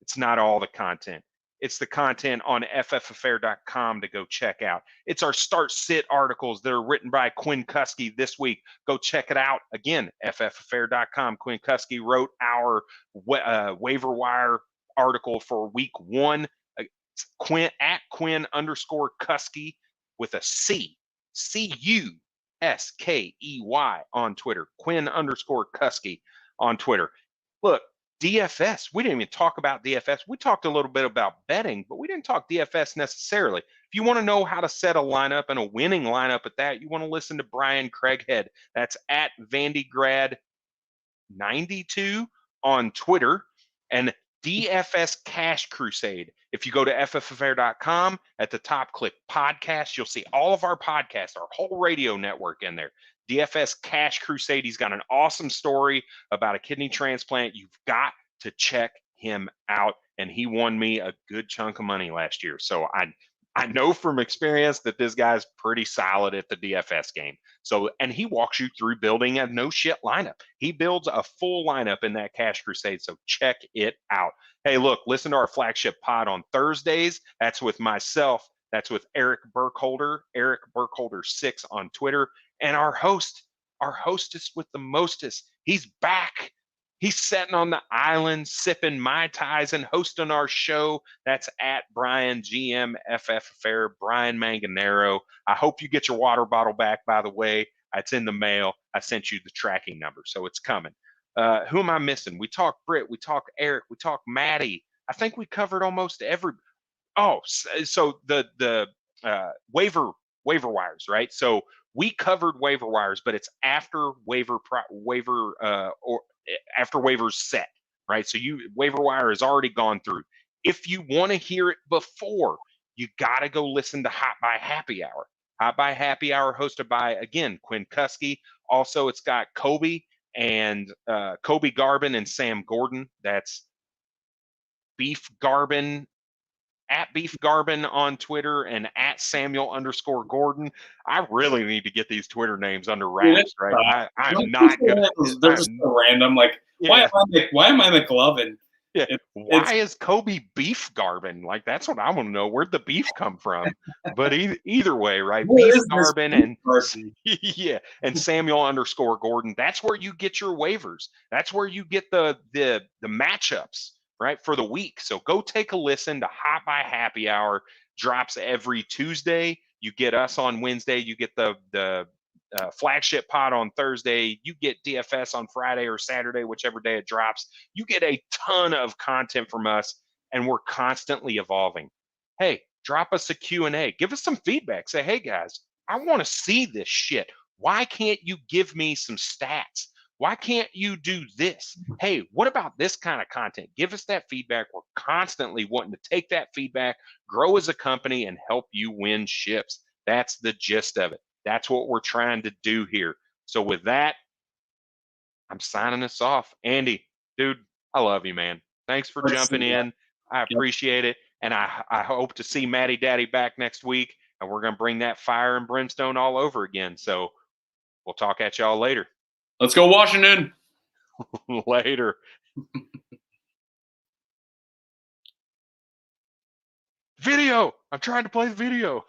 It's not all the content. It's the content on ffaffair.com to go check out. It's our start sit articles that are written by Quinn Cuskey this week. Go check it out. Again, ffaffair.com. Quinn Cuskey wrote our waiver wire article for week 1. Quinn _Cuskey with a C. CUSKEY on Twitter. Quinn _Cuskey on Twitter. Look, DFS. We didn't even talk about DFS. We talked a little bit about betting, but we didn't talk DFS necessarily. If you want to know how to set a lineup and a winning lineup at that, you want to listen to Brian Craighead. That's at VandyGrad92 on Twitter. And DFS Cash Crusade. If you go to ffaffair.com, at the top, click podcast. You'll see all of our podcasts, our whole radio network in there. DFS Cash Crusade. He's got an awesome story about a kidney transplant. You've got to check him out. And he won me a good chunk of money last year. So I know from experience that this guy's pretty solid at the DFS game. So, and he walks you through building a no shit lineup. He builds a full lineup in that Cash Crusade. So check it out. Hey, look, listen to our flagship pod on Thursdays. That's with myself. That's with Eric Burkholder 6 on Twitter. And our hostess with the mostest, he's back. He's sitting on the island, sipping Mai Tais and hosting our show. That's at Brian GM FF Affair, Brian Manganero. I hope you get your water bottle back, by the way. It's in the mail. I sent you the tracking number, so it's coming. Who am I missing? We talked Britt. We talked Eric. We talked Maddie. I think we covered almost every. Oh, so the waiver wires, right? So we covered waiver wires, but it's after after waivers set, right? So waiver wire has already gone through. If you want to hear it before, you got to go listen to Hot by Happy Hour. Hot by Happy Hour hosted by, again, Quinn Cuskey. Also, it's got Kobe Garbin and Sam Gordon. That's Beef Garbin, at Beef Garbin on Twitter and at Samuel _Gordon. I really need to get these Twitter names under wraps, right? I'm not good. They're just so random. Like, why am I McLovin? Yeah. Why is Kobe beef garbin? Like, that's what I want to know. Where'd the beef come from? But either way, right? Beef garbin and yeah, and Samuel_Gordon. That's where you get your waivers. That's where you get the matchups, right, for the week. So go take a listen to Hot by Happy Hour. Drops every Tuesday. You get us on Wednesday. You get the flagship pod on Thursday. You get DFS on Friday or Saturday, whichever day it drops. You get a ton of content from us, and we're constantly evolving. Hey, drop us a Q&A. Give us some feedback. Say, hey, guys, I want to see this shit. Why can't you give me some stats? Why can't you do this? Hey, what about this kind of content? Give us that feedback. We're constantly wanting to take that feedback, grow as a company, and help you win ships. That's the gist of it. That's what we're trying to do here. So with that, I'm signing us off. Andy, dude, I love you, man. Thanks for jumping in. I appreciate it. And I hope to see MattyDaddy back next week. And we're going to bring that fire and brimstone all over again. So we'll talk at y'all later. Let's go, Washington. Later. Video. I'm trying to play the video.